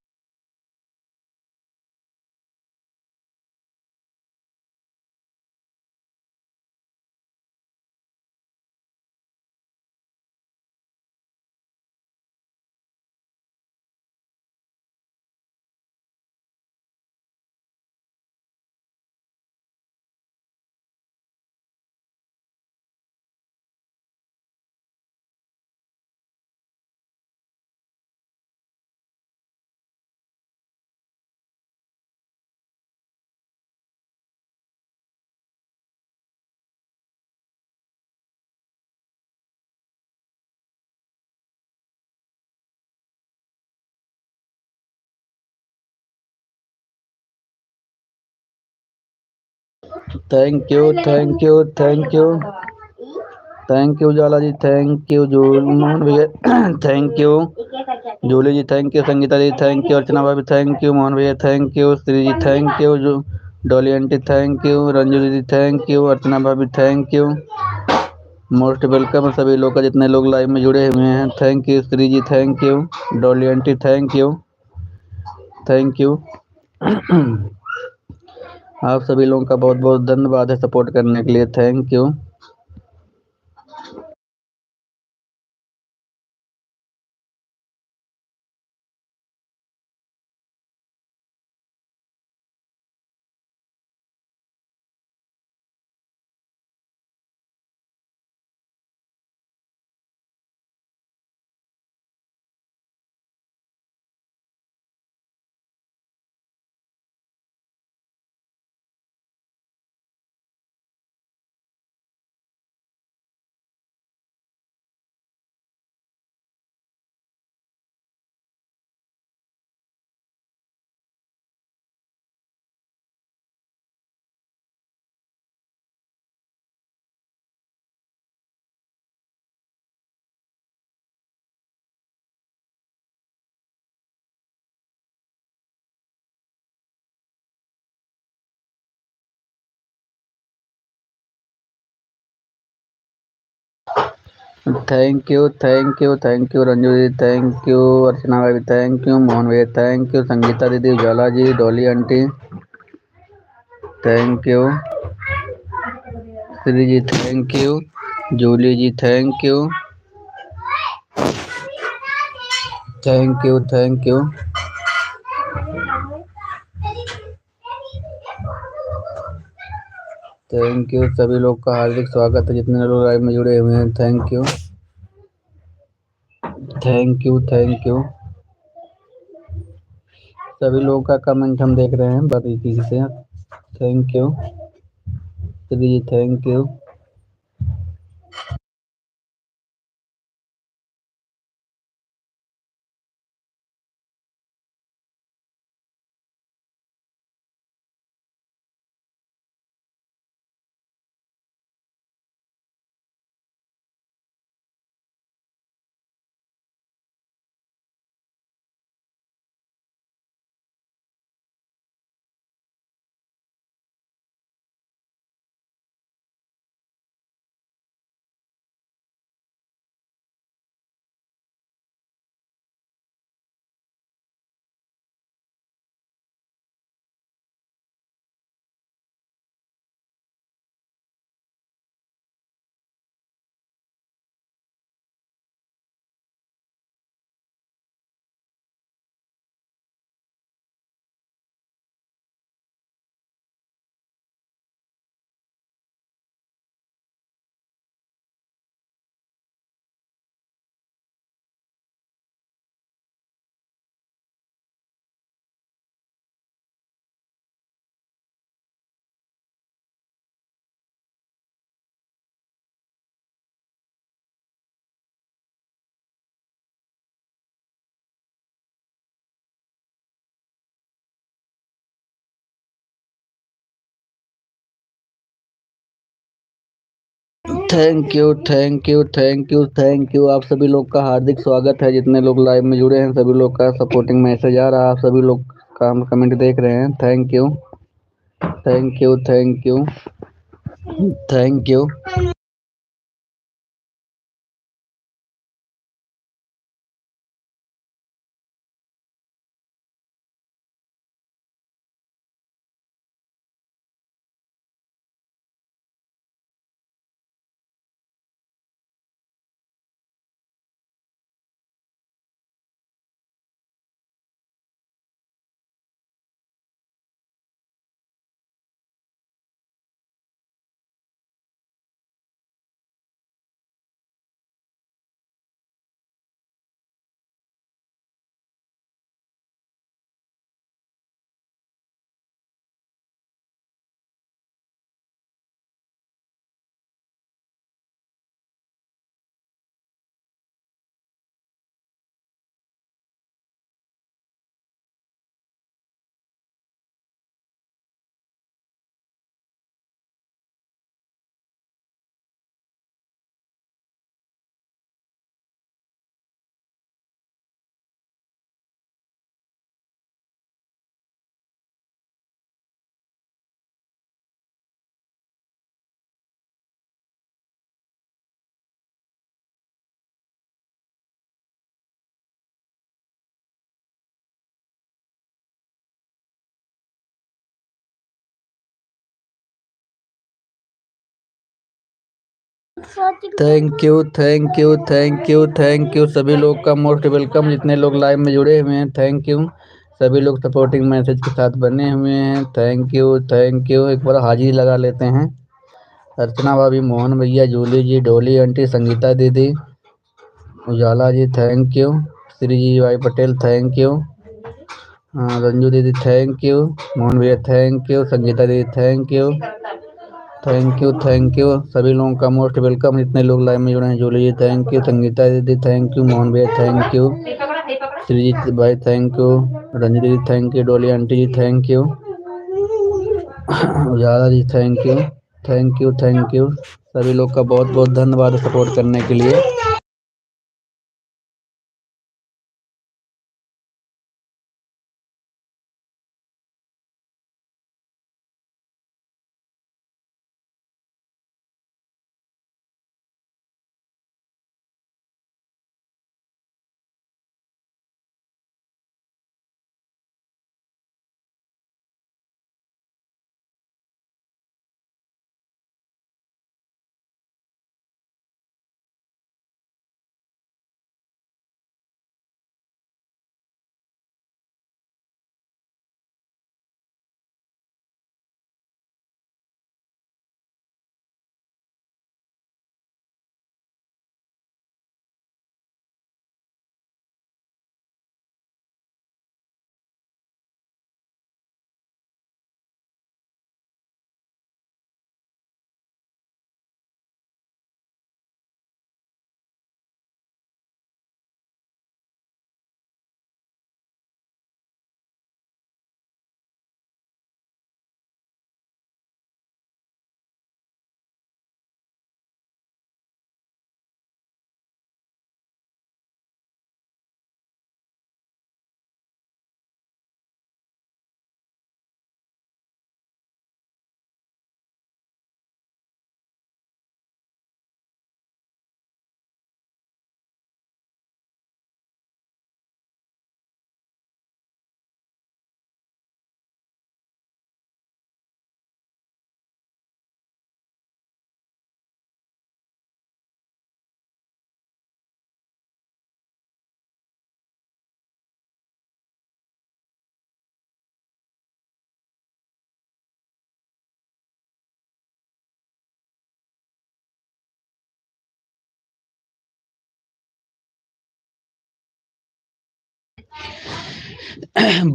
Thank you, thank you, thank you, thank you Ujala ji, thank you Mohan भैया, thank you Julie ji, thank you Sangeeta ji, thank you Archana भाभी, थैंक यू मोहन भैया, thank you Shri ji, thank you जो Dolly aunty, thank you Ranju दीदी, thank you Archana भाभी, thank you. Most welcome है सभी लोग का, जितने लोग लाइव में जुड़े हुए हैं। Thank you Shri ji, thank you Dolly aunty, thank you, thank you. आप सभी लोगों का बहुत बहुत धन्यवाद है सपोर्ट करने के लिए। Thank you. Thank you, thank you, thank you Ranju ji, thank you Archana भाभी, थैंक यू मोहन भैया, थैंक यू संगीता दीदी, Ujala ji, Dolly aunty, thank you Shri ji, thank you Julie ji, thank you, thank you, thank you. Thank you सभी लोग का हार्दिक स्वागत है, जितने लोग लाइव में जुड़े हुए हैं। Thank you, thank you, thank you. सभी लोगों का कमेंट हम देख रहे हैं बारीकी से। Thank you Shri ji, thank you. Thank you thank you thank you thank you. आप सभी लोग का हार्दिक स्वागत है। जितने लोग लाइव में जुड़े हैं सभी लोग का सपोर्टिंग मैसेज आ रहा है। आप सभी लोग का कमेंट देख रहे हैं। Thank you thank you thank you thank you. Thank you thank you thank you thank you. सभी लोग का मोस्ट वेलकम। जितने लोग लाइव में जुड़े हुए हैं थैंक यू। सभी लोग सपोर्टिंग मैसेज के साथ बने हुए हैं। Thank you thank you. एक बार हाजिरी लगा लेते हैं। अर्चना भाभी, मोहन भैया, जूली जी, डोली आंटी, संगीता दीदी, उजाला जी थैंक यू, श्री जी भाई पटेल थैंक यू, रंजू दीदी थैंक यू, मोहन भैया थैंक यू, संगीता दीदी thank you thank you thank you. सभी लोगों का मोस्ट वेलकम। जितने लोग लाइव में जुड़े हैं जूली जी थैंक यू, संगीता दीदी थैंक यू, मोहन भैया थैंक यू, श्रीजीत भाई थैंक यू, रंजू दीदी thank you, Dolly aunty ji thank you, Ujala ji thank you thank you thank you. सभी लोग का बहुत बहुत धन्यवाद सपोर्ट करने के लिए।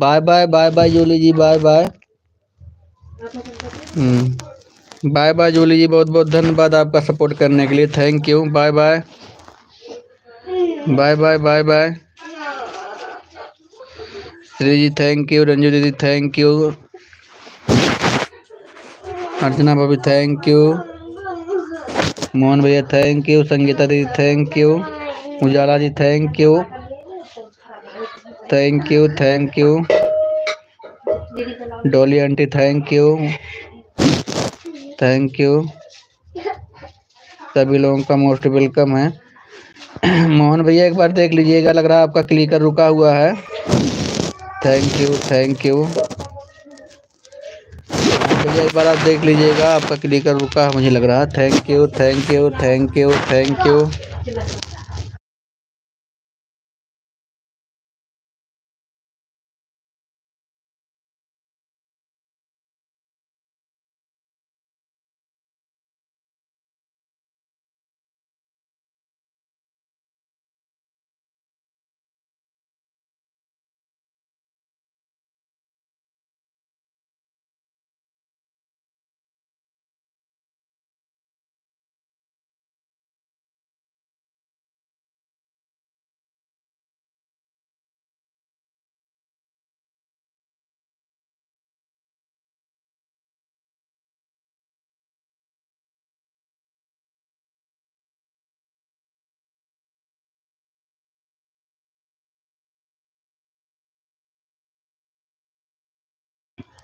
Bye bye bye bye Julie ji, bye bye. Bye bye Julie ji, बहुत बहुत धन्यवाद आपका सपोर्ट करने के लिए। Thank you. Bye bye bye bye bye bye. Shri ji thank you, Ranju दीदी थैंक यू, अर्चना भाभी थैंक यू, मोहन भैया थैंक यू, संगीता दीदी thank you, Ujala ji thank you, thank you thank you, Dolly aunty thank you, thank you, सभी लोगों का मोस्ट वेलकम है। मोहन भैया एक बार देख लीजिएगा, लग रहा है आपका क्लिकर रुका हुआ है। Thank you thank you. भैया एक बार आप देख लीजिएगा, आपका क्लिकर रुका है मुझे लग रहा है। Thank you thank you thank you thank you.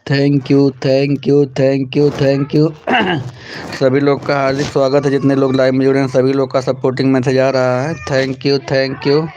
Thank you thank you thank you thank you. सभी लोग का हार्दिक स्वागत है, जितने लोग लाइव में जुड़े हैं सभी लोग का सपोर्टिंग मैसेज आ रहा है। Thank you thank you.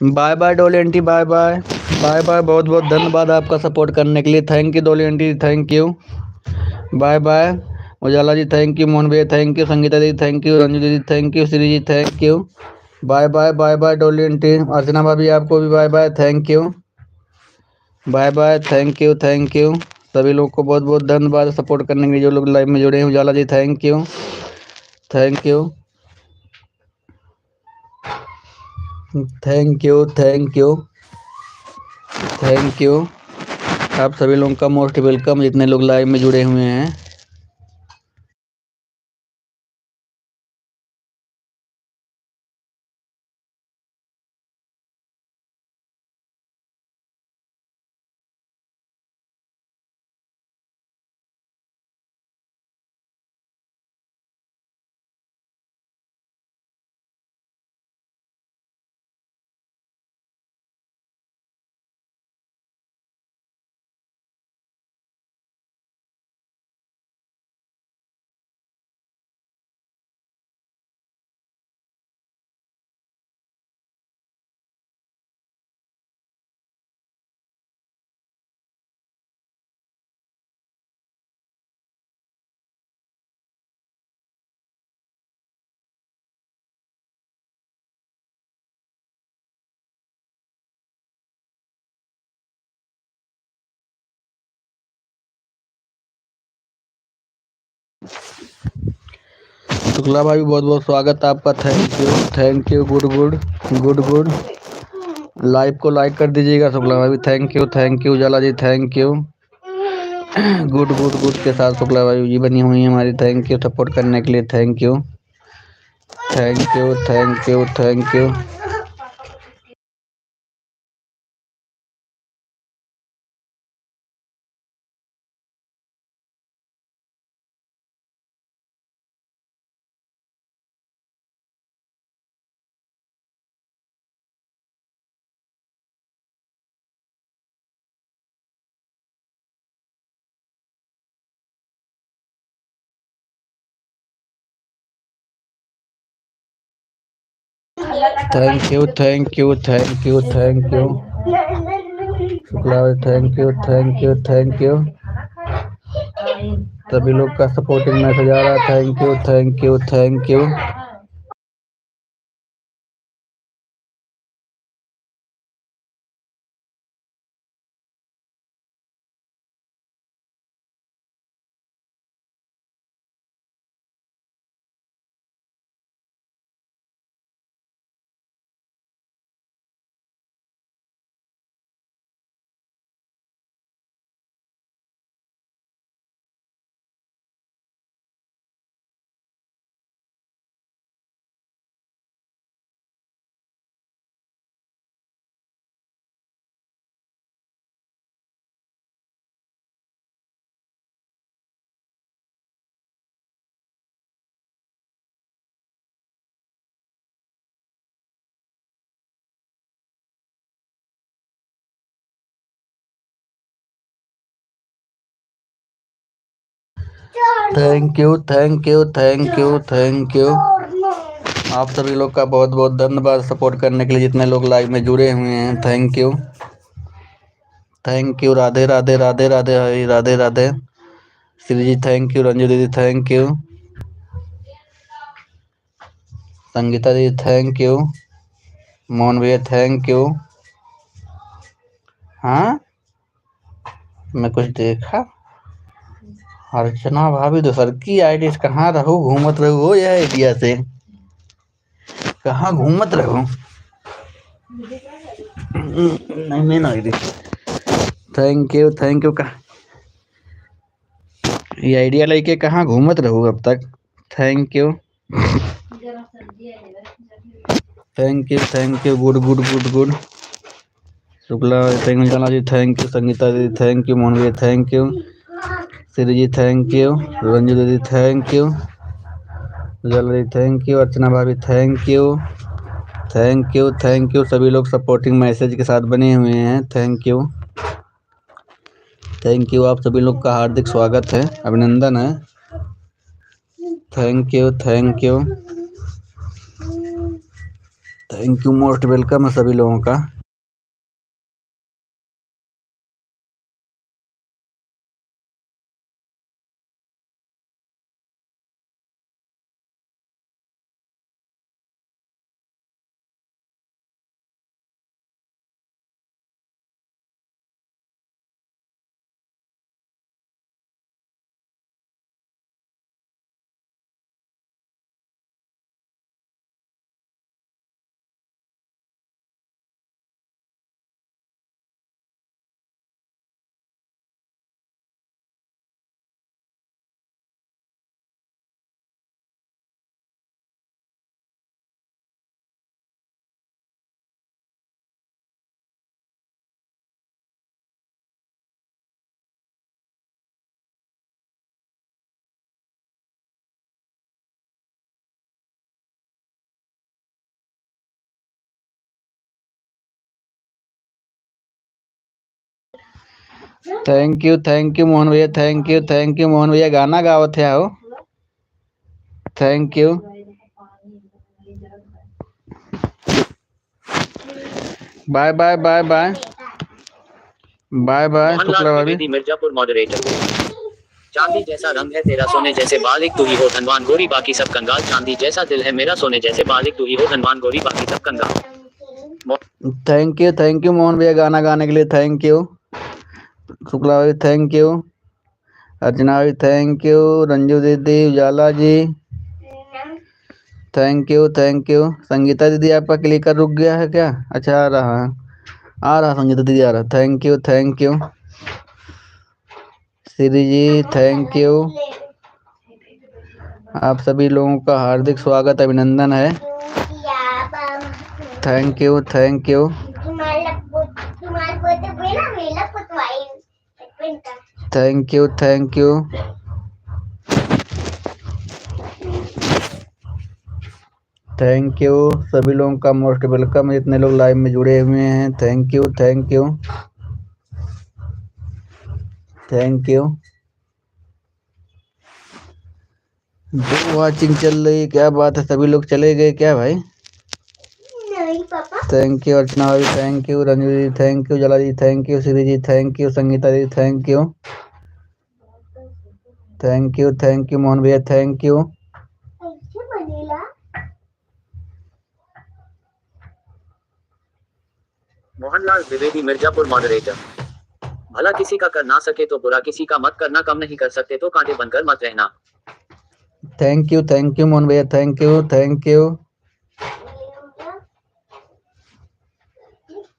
Bye bye Dolly aunty, bye bye bye bye. बहुत बहुत धन्यवाद आपका सपोर्ट करने के लिए। Thank you Dolly aunty, thank you, bye bye. Ujala ji thank you, Mohan भैया थैंक यू, संगीता दीदी थैंक यू, रंजू दीदी thank you, Shri ji thank you, bye bye bye bye Dolly aunty. Archana भाभी आपको भी bye bye, thank you, bye bye, thank you thank you. सभी लोग को बहुत बहुत धन्यवाद सपोर्ट करने के लिए, जो लोग लाइव में जुड़े हैं। Ujala ji thank you, thank you, thank you thank you thank you. आप सभी लोगों का मोस्ट वेलकम, जितने लोग लाइव में जुड़े हुए हैं। शुक्ला भाई बहुत बहुत स्वागत है आपका। Thank you good good good good. Live को लाइक कर दीजिएगा शुक्ला भाई, thank you thank you. Ujala ji thank you, good good good के साथ शुक्ला भाई जी बनी हुई है हमारी। थैंक यू सपोर्ट करने के लिए, thank you thank you thank you thank you. Thank you thank you thank you thank you Shukla भाई thank you thank you thank you. सभी लोग का सपोर्टिंग मैसेज आ रहा है। Thank you thank you thank you. Thank you thank you thank you thank you. आप सभी लोग का बहुत बहुत धन्यवाद सपोर्ट करने के लिए, जितने लोग लाइव में जुड़े हुए हैं। Thank you thank you. Radhe Radhe Radhe Radhe Hari Radhe Radhe. Shri ji thank you. Ranju दीदी थैंक यू। संगीता दीदी थैंक यू। मोहन भैया थैंक यू। हाँ मैं कुछ देखा। अर्चना भाभी दूसर की आईडी कहाँ रहो घूमत रहो हो यह आइडिया से कहाँ घूमत रहो। नहीं मेन आईडी। थैंक यू का ये आइडिया लेके कहाँ घूमत रहो अब तक। Thank you thank you good good good good. Shukla thank you. Ji thank you. Sangeeta दीदी थैंक यू। मोहन भैया thank you. Shri ji thank you. Ranju दीदी थैंक यू। जल दीदी थैंक यू। अर्चना भाभी thank you thank you thank you. सभी लोग सपोर्टिंग मैसेज के साथ बने हुए हैं। Thank you thank you. आप सभी लोग का हार्दिक स्वागत है, अभिनंदन है। Thank you thank you thank you. Most welcome है सभी लोगों का। थैंक यू मोहन भैया थैंक यू मोहन भैया। गाना गावत है हो। Thank you bye bye bye bye bye bye. Shukla भाभी द्विवेदी मिर्जापुर मॉडरेटर। चांदी जैसा रंग है तेरा सोने जैसे बाल एक तू ही हो धनवान गोरी बाकी सब कंगाल। चांदी जैसा दिल है मेरा सोने जैसे बाल एक तू ही हो धनवान गोरी बाकी सब कंगाल। थैंक यू मोहन भैया गाना गाने के लिए। थैंक यू शुक्ला भाभी थैंक यू। अर्चना भाभी थैंक यू। रंजू दीदी उजाला जी थैंक यू। संगीता दीदी आपका क्लिकर रुक गया है क्या। अच्छा आ रहा है संगीता दीदी आ रहा। Thank you Shri ji thank you. आप सभी लोगों का हार्दिक स्वागत अभिनंदन है। Thank you thank you thank you thank you. सभी लोगों का मोस्ट वेलकम है, जितने लोग लाइव में जुड़े हुए हैं। Thank you thank you thank you. जो वाचिंग चल रही है क्या बात है, सभी लोग चले गए क्या भाई। थैंक यू अर्चना भाभी, thank you Ranju ji, thank you Jala ji, thank you Shri ji, thank you Sangeeta ji, thank you Mohan भैया, thank you. Mohanlal Dwivedi Mirzapur moderator. भला किसी का कर ना सके तो बुरा किसी का मत करना, कम नहीं कर सकते तो कांटे बनकर मत रहना। थैंक यू मोहन भैया, thank you.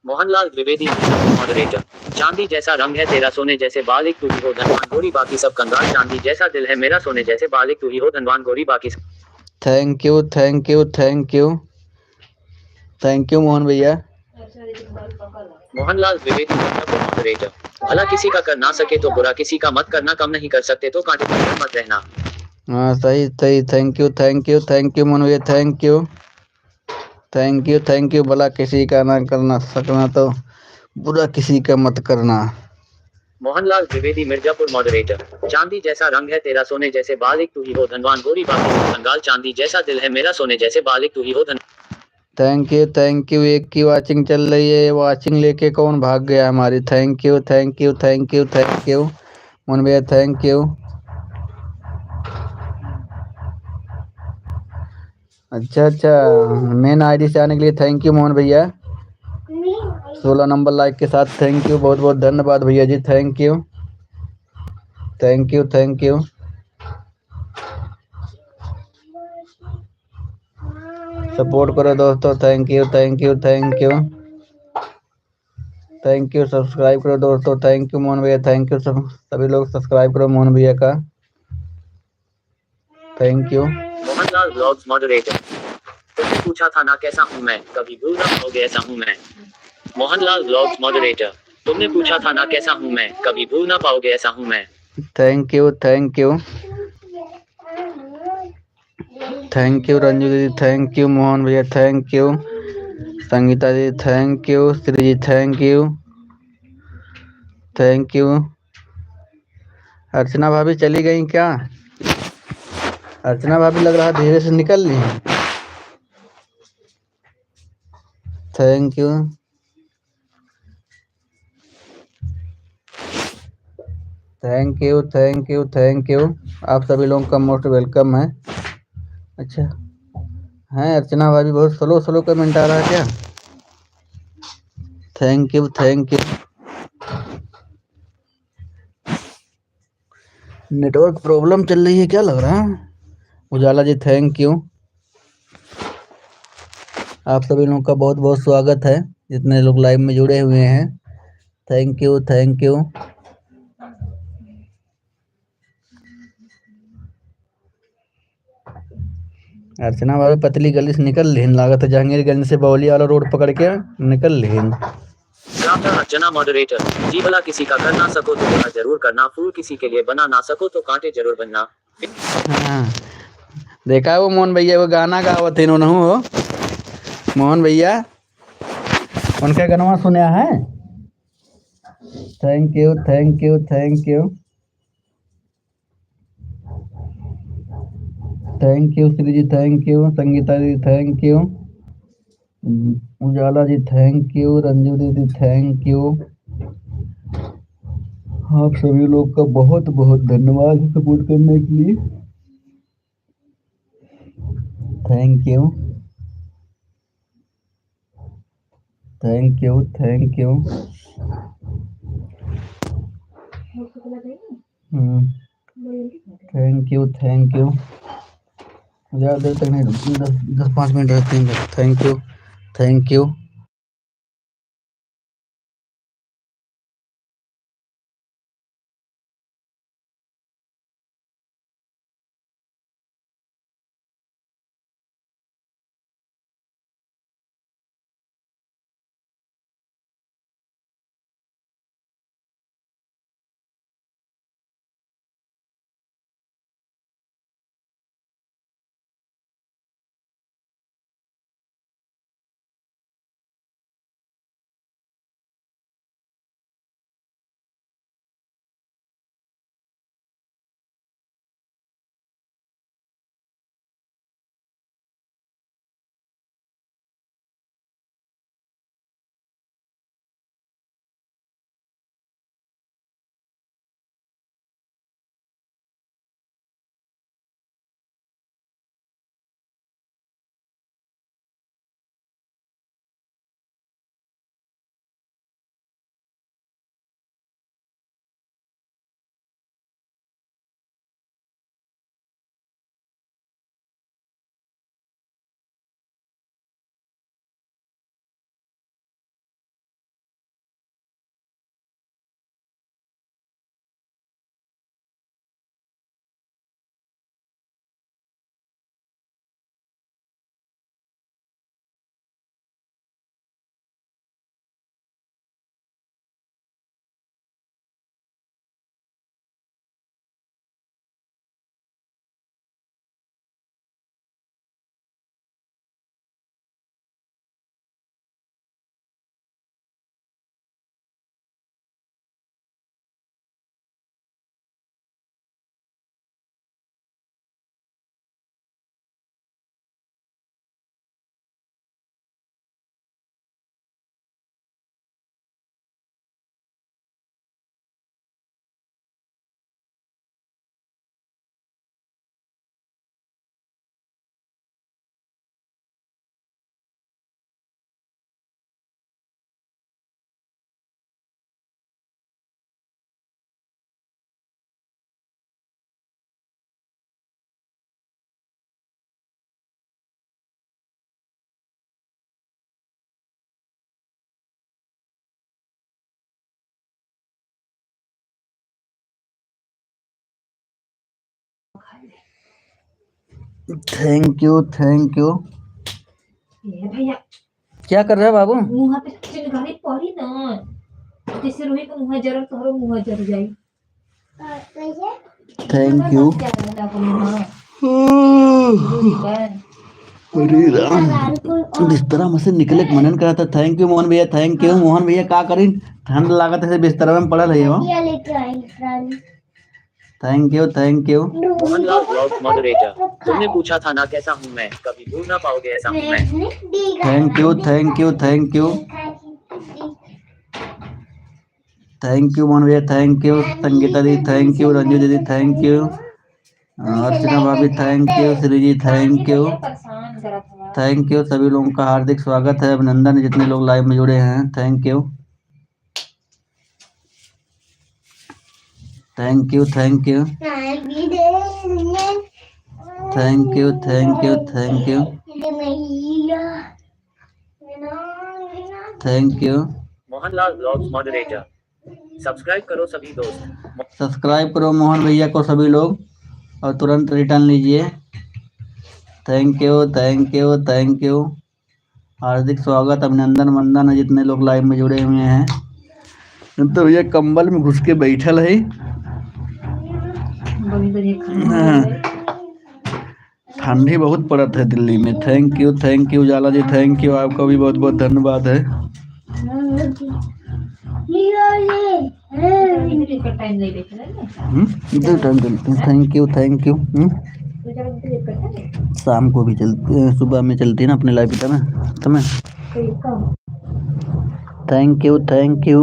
Mohanlal Dwivedi Mirzapur moderator. चांदी जैसा रंग है तेरा, सोने जैसे बाल, एक तू ही हो धनवान गोरी बाकी सब कंगाल। चांदी जैसा दिल है मेरा, सोने जैसे बाल, एक तू ही हो धनवान गोरी बाकी सब। थैंक यू मोहन भैया। मोहनलाल द्विवेदी मिर्जापुर मॉडरेटर। भला किसी का कर ना सके तो बुरा किसी का मत करना, कम नहीं कर सकते तो कांटे बनकर मत रहना। हाँ सही सही, थैंक यू मोहन भैया, थैंक यू। भला किसी का ना करना सकना तो बुरा किसी का मत करना। मोहनलाल द्विवेदी मिर्जापुर मॉडरेटर। चांदी जैसा रंग है तेरा, सोने जैसे बाल, एक तू ही हो धनवान गोरी बाकी सब कंगाल। चांदी जैसा दिल है मेरा, सोने जैसे बाल, एक तू ही हो धन। Thank you. एक की वाचिंग चल रही है, वाचिंग लेके कौन भाग गया हमारी। थैंक यू मोहन भैया, थैंक यू। अच्छा, मेन आईडी से आने के लिए थैंक यू मोहन भैया। 16 नंबर लाइक के साथ थैंक यू, बहुत बहुत धन्यवाद भैया जी, थैंक यू। सपोर्ट करो दोस्तों, थैंक यू। सब्सक्राइब करो दोस्तों, थैंक यू मोहन भैया, थैंक यू। सब सभी लोग सब्सक्राइब करो मोहन भैया का, thank you. Mohanlal blogs moderator. तुमने पूछा था ना कैसा हूँ मैं, कभी भूल ना पाओगे ऐसा हूँ मैं। Mohanlal blogs moderator. तुमने पूछा था ना कैसा हूँ मैं, कभी भूल ना पाओगे ऐसा हूँ मैं। Thank you Ranju ji, thank you Mohan भैया, thank you Sangeeta ji, thank you Shri ji, thank you. Archana भाभी चली गई क्या? अर्चना भाभी लग रहा धीरे से निकल ली। Thank you. आप सभी लोगों का मोस्ट वेलकम है। अच्छा है, अर्चना भाभी बहुत स्लो कमेंट आ रहा है क्या? Thank you. नेटवर्क प्रॉब्लम चल रही है क्या लग रहा है? उजाला जी, थैंक यू। आप सभी लोगों का बहुत बहुत स्वागत है, जितने लोग लाइव में जुड़े हुए हैं, थैंक यू। अर्चना भाभी पतली गली से निकल लीन, लागत है जहांगीरगंज से बौली वाला रोड पकड़ के निकल लीन। अर्चना मॉडरेटर। जी भला किसी का कर ना सको तो बुरा जरूर करना, फूल किसी के लिए बना ना सको तो कांटे जरूर बनना। हाँ देखा है वो मोहन भैया, वो गाना गावत इन्होंने हो मोहन भैया, उनका गाना सुना है। Thank you Shri ji, thank you Sangeeta ji, thank you Ujala ji, thank you Ranju दीदी, थैंक यू। आप सभी लोग का बहुत बहुत धन्यवाद सपोर्ट करने के लिए, थैंक यू। Thank you. ज़्यादा देर तक नहीं, 10-5 मिनट रहते हैं। Thank you. Thank you thank you. ये भैया क्या कर रहे हो बाबू? मुँह पे चिंगारी पड़ी ना, जैसे रोही का मुँह जर तोहरो मुँह जर जाई। Thank you. क्या रहता है मुँह अरे राम, बिस्तरा में से निकले के मनन करा था। थैंक यू मोहन भैया, थैंक यू मोहन भैया। का करी, ठंड लागत है बिस्तरा में पड़ल है वो। Thank you thank you. Mohanlal blogs moderator, तुमने पूछा था ना कैसा हूँ मैं, कभी भूल ना पाओगे ऐसा हूँ मैं। Thank you thank you thank you. Thank you Mohan भैया, थैंक यू। संगीता दी थैंक यू, रंजू दीदी थैंक यू, अर्चना भाभी thank you, Shri ji thank you. Thank you सभी लोगों का हार्दिक स्वागत है, अभिनंदन जितने लोग लाइव में जुड़े हैं। Thank you thank you thank you thank you thank you thank you thank you. Mohanlal blogs moderator, subscribe करो सभी दोस्त। सब्सक्राइब करो मोहन भैया को सभी लोग और तुरंत रिटर्न लीजिए। Thank you thank you thank you. हार्दिक स्वागत, अभिनंदन वंदन है जितने लोग लाइव में जुड़े हुए हैं। तो भैया कंबल में घुस के बैठल है। हाँ, ठंडी बहुत पड़त है दिल्ली में। Thank you Ujala ji, thank you. आपका भी बहुत बहुत धन्यवाद है। इधर टाइम चलते हैं। Thank you. शाम को भी चलती है, सुबह में चलती है ना अपने लाइव में समय। Thank you. Thank you.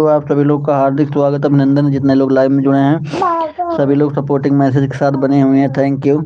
आप सभी लोग का हार्दिक स्वागत, अभिनंदन जितने लोग लाइव में जुड़े हैं। सभी लोग सपोर्टिंग मैसेज के साथ बने हुए हैं। Thank you.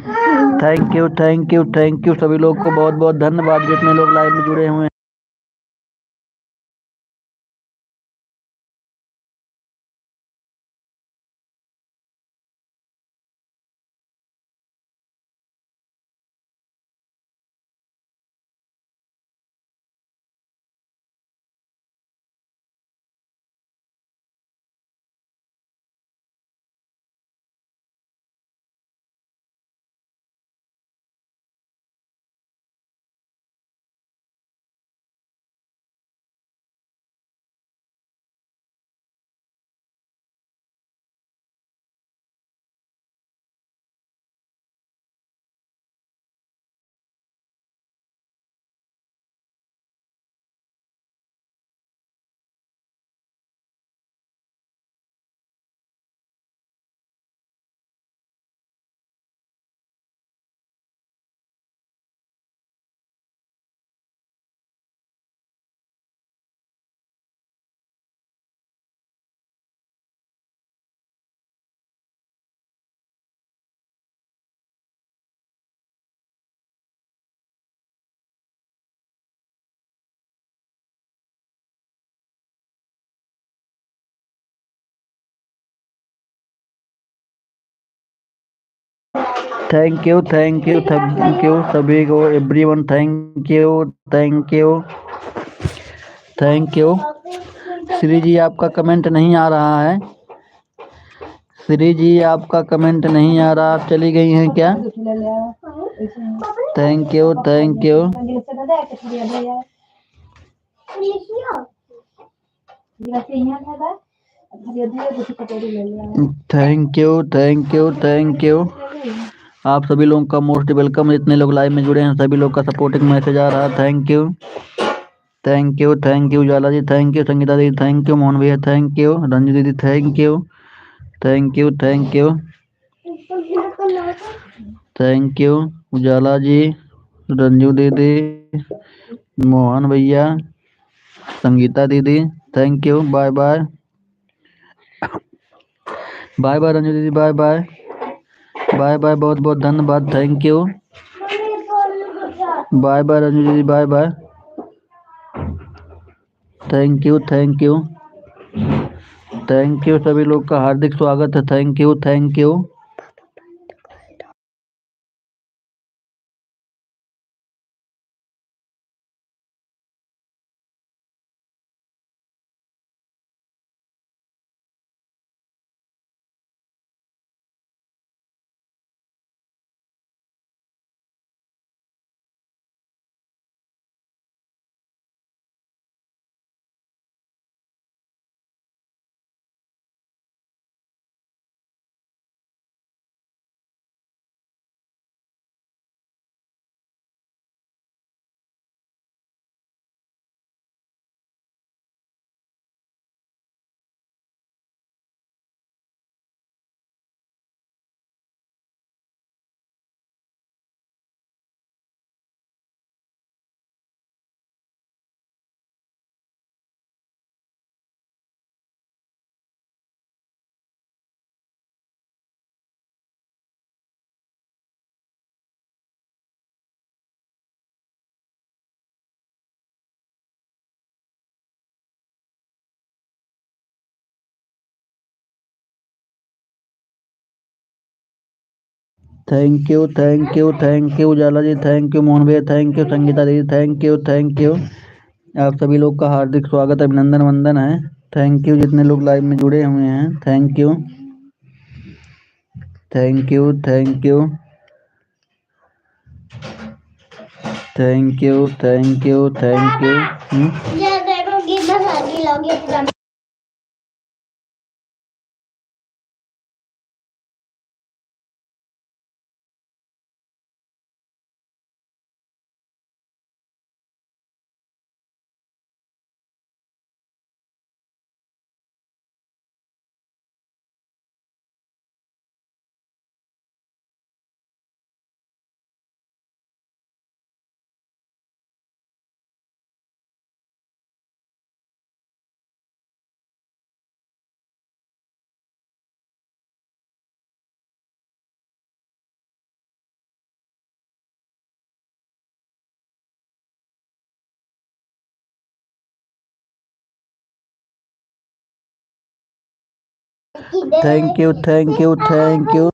थैंक यू सभी लोग को बहुत बहुत धन्यवाद जितने लोग लाइव में जुड़े हुए हैं। थैंक यू सभी को everyone. Thank you. Shri ji आपका कमेंट नहीं आ रहा है। श्री जी आपका कमेंट नहीं आ रहा, आप चली गई हैं क्या? Thank you. Thank you. आप सभी लोगों का मोस्ट वेलकम। जितने लोग लाइव में जुड़े हैं सभी लोग का सपोर्टिंग मैसेज आ रहा है। Thank you Ujala ji, thank you Sangeeta दीदी, थैंक यू मोहन भैया, थैंक यू रंजू दीदी, थैंक यू उजाला जी, रंजू दीदी, मोहन भैया, संगीता दीदी, thank you. Bye bye Ranju दीदी, बाय बहुत बहुत धन्यवाद। Thank you. बाय रंजू दीदी, बाय। थैंक यू सभी लोग का हार्दिक स्वागत है। Thank you. Thank you Ujala ji, thank you Mohan भैया, थैंक यू संगीता दीदी, थैंक यू। आप सभी लोग का हार्दिक स्वागत, अभिनंदन वंदन है। थैंक यू जितने लोग लाइव में जुड़े हुए हैं। Thank you. Thank you thank you thank you. Thank you, thank you, thank you.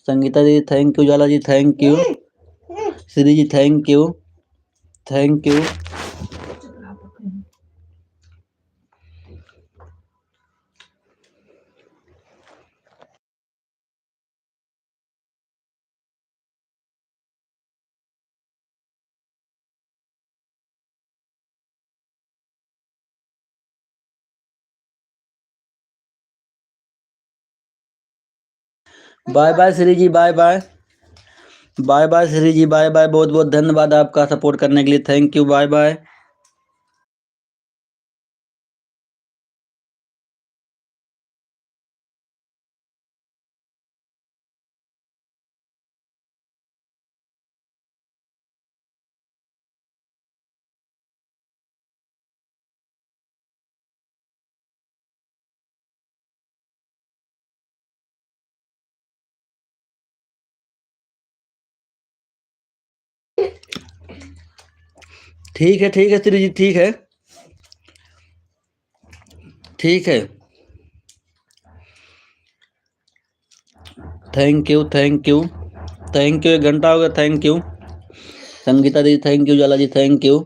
Sangeeta ji thank you, Jwala ji thank you, Shri ji thank you, thank you. Bye bye Shri ji, bye bye, bye bye Shri ji, bye bye. बहुत बहुत धन्यवाद आपका support करने के लिए, thank you, bye bye. ठीक है श्री जी, ठीक है, ठीक है। Thank you, thank you, thank you. 1 घंटा हो गया, थैंक यू। संगीता दीदी thank you, Jwala ji thank you.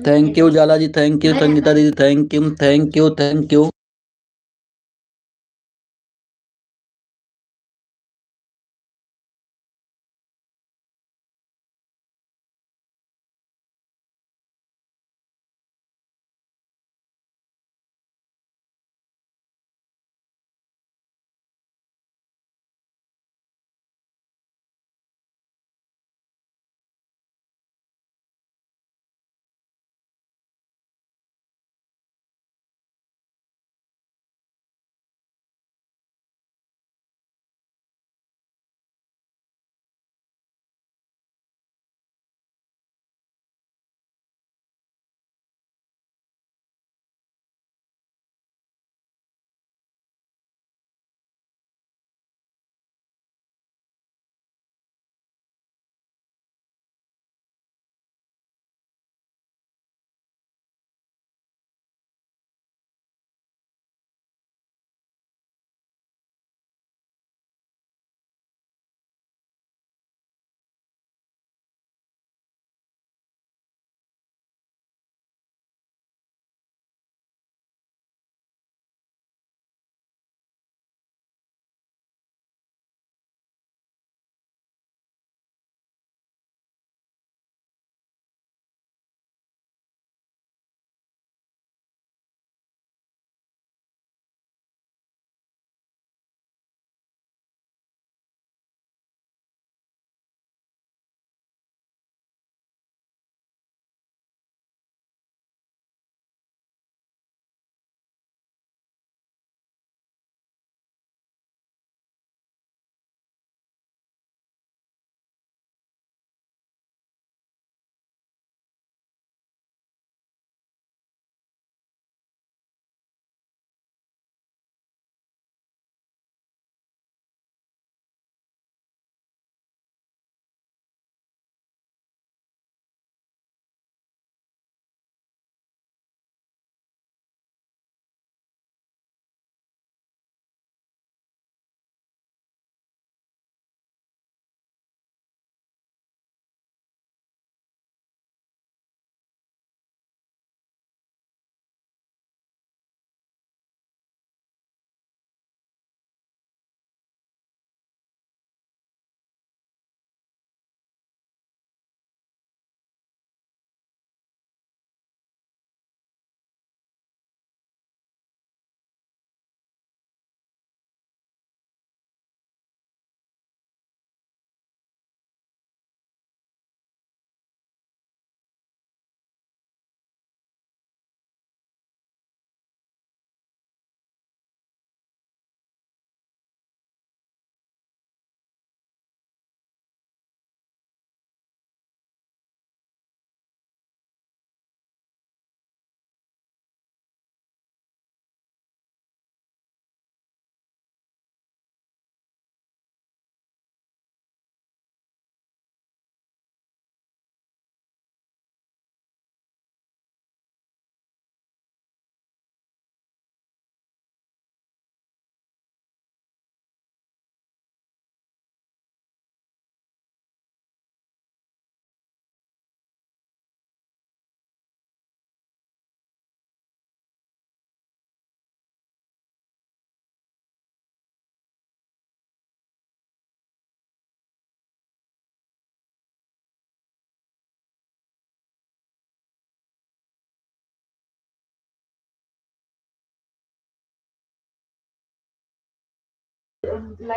Thank you Jwala ji, thank you. Sangeeta दीदी thank you, thank you, thank you.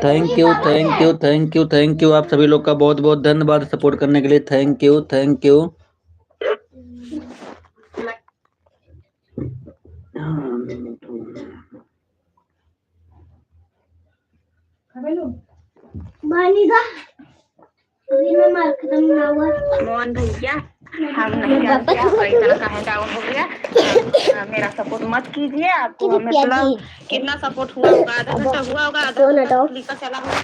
Thank you, thank you, thank you, thank you. आप सभी लोग का बहुत बहुत धन्यवाद सपोर्ट करने के लिए। Thank you, thank you. Mohan भैया, हम नहीं जानते आपका इतना काहे डाउन हो गया। मेरा सपोर्ट मत कीजिए। आपको मतलब कितना सपोर्ट हुआ होगा, आधा घंटा हुआ होगा, आधा घंटा क्लिक चला होगा,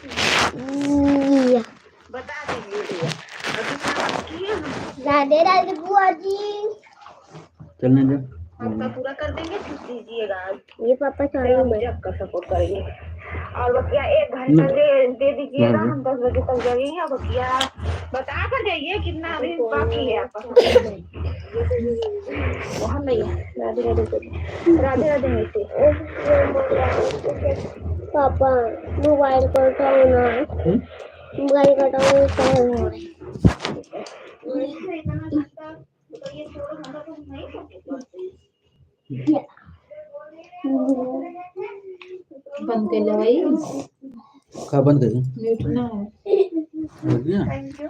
बता दीजिए भैया। राधे राधे बुआ जी। चलने दे। आपका पूरा कर देंगे, फिर दीजिएगा। ये पापा चालू में आपका सपोर्ट करेंगे। और बकिया 1 घंटा दे दीजिएगा, हम 10 बजे तक जगेंगे। बकिया बता कर जाइए कितना अभी बाकी है आपका। वहाँ नहीं है। राधे राधे राधे राधे मीठी। पापा मोबाइल करताओ ना, मोबाइल करताओ टाइम हो रहा है। बंद कर ले भाई, कहाँ बंद करी? म्यूट ना है। हो गया? Thank you.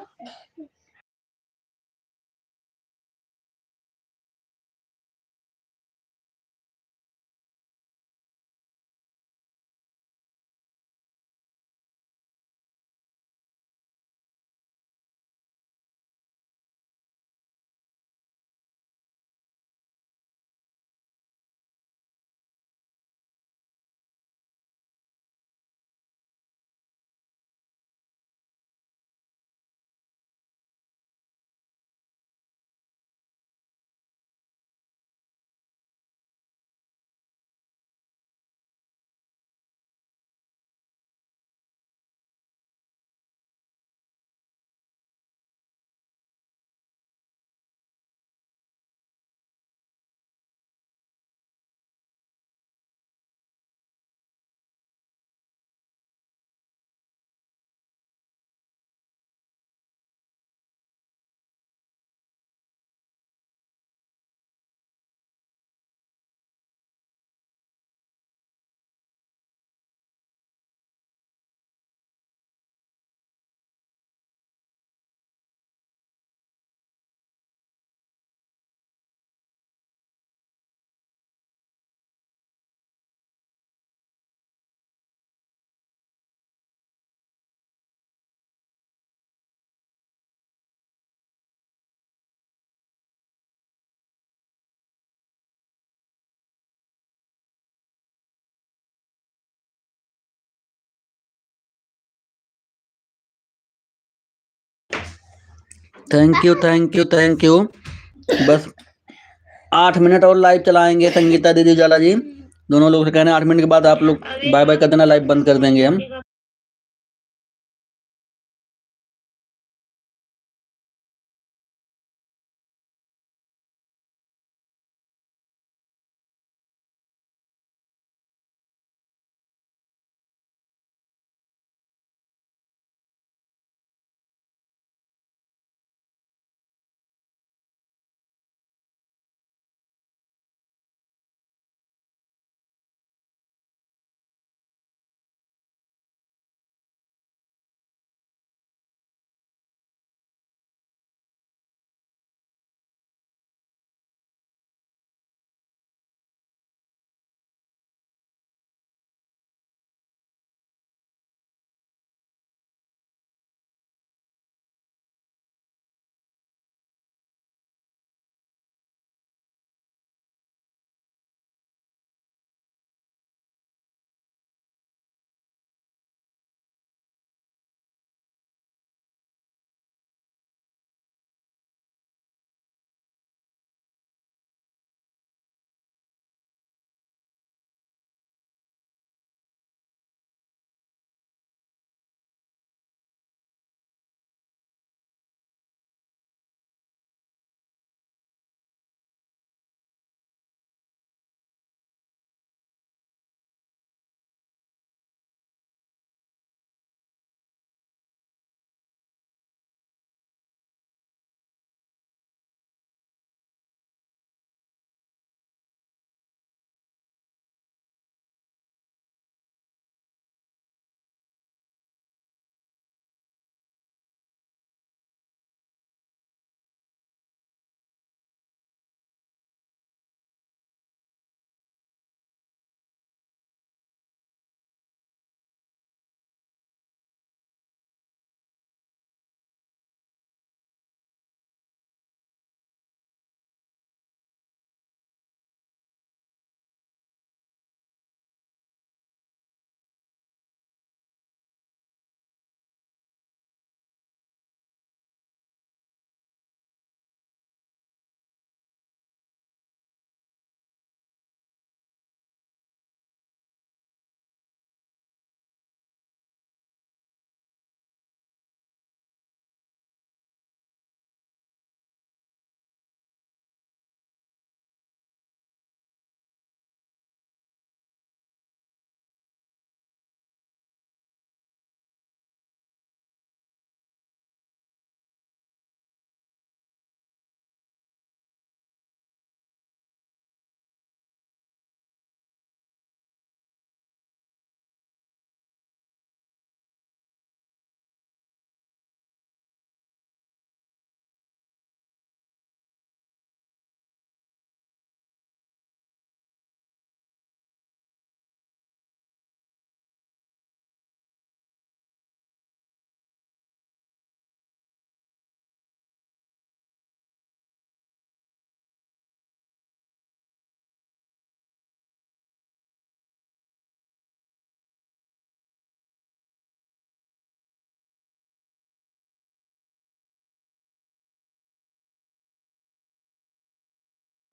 Thank you, thank you, thank you. बस 8 मिनट और लाइव चलाएंगे। संगीता दीदी, जाला जी, दोनों लोग से कहना 8 मिनट के बाद आप लोग बाय बाय कर देना, लाइव बंद कर देंगे हम।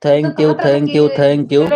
Thank you, thank you, thank you.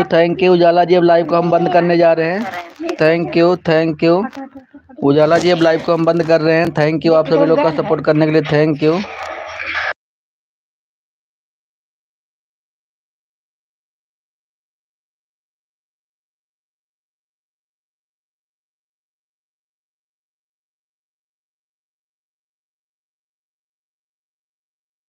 Thank you Ujala ji. अब लाइव को हम बंद करने जा रहे हैं। Thank you, thank you Ujala ji. अब लाइव को हम बंद कर रहे हैं। थैंक यू आप सभी लोग का सपोर्ट करने के लिए। Thank you.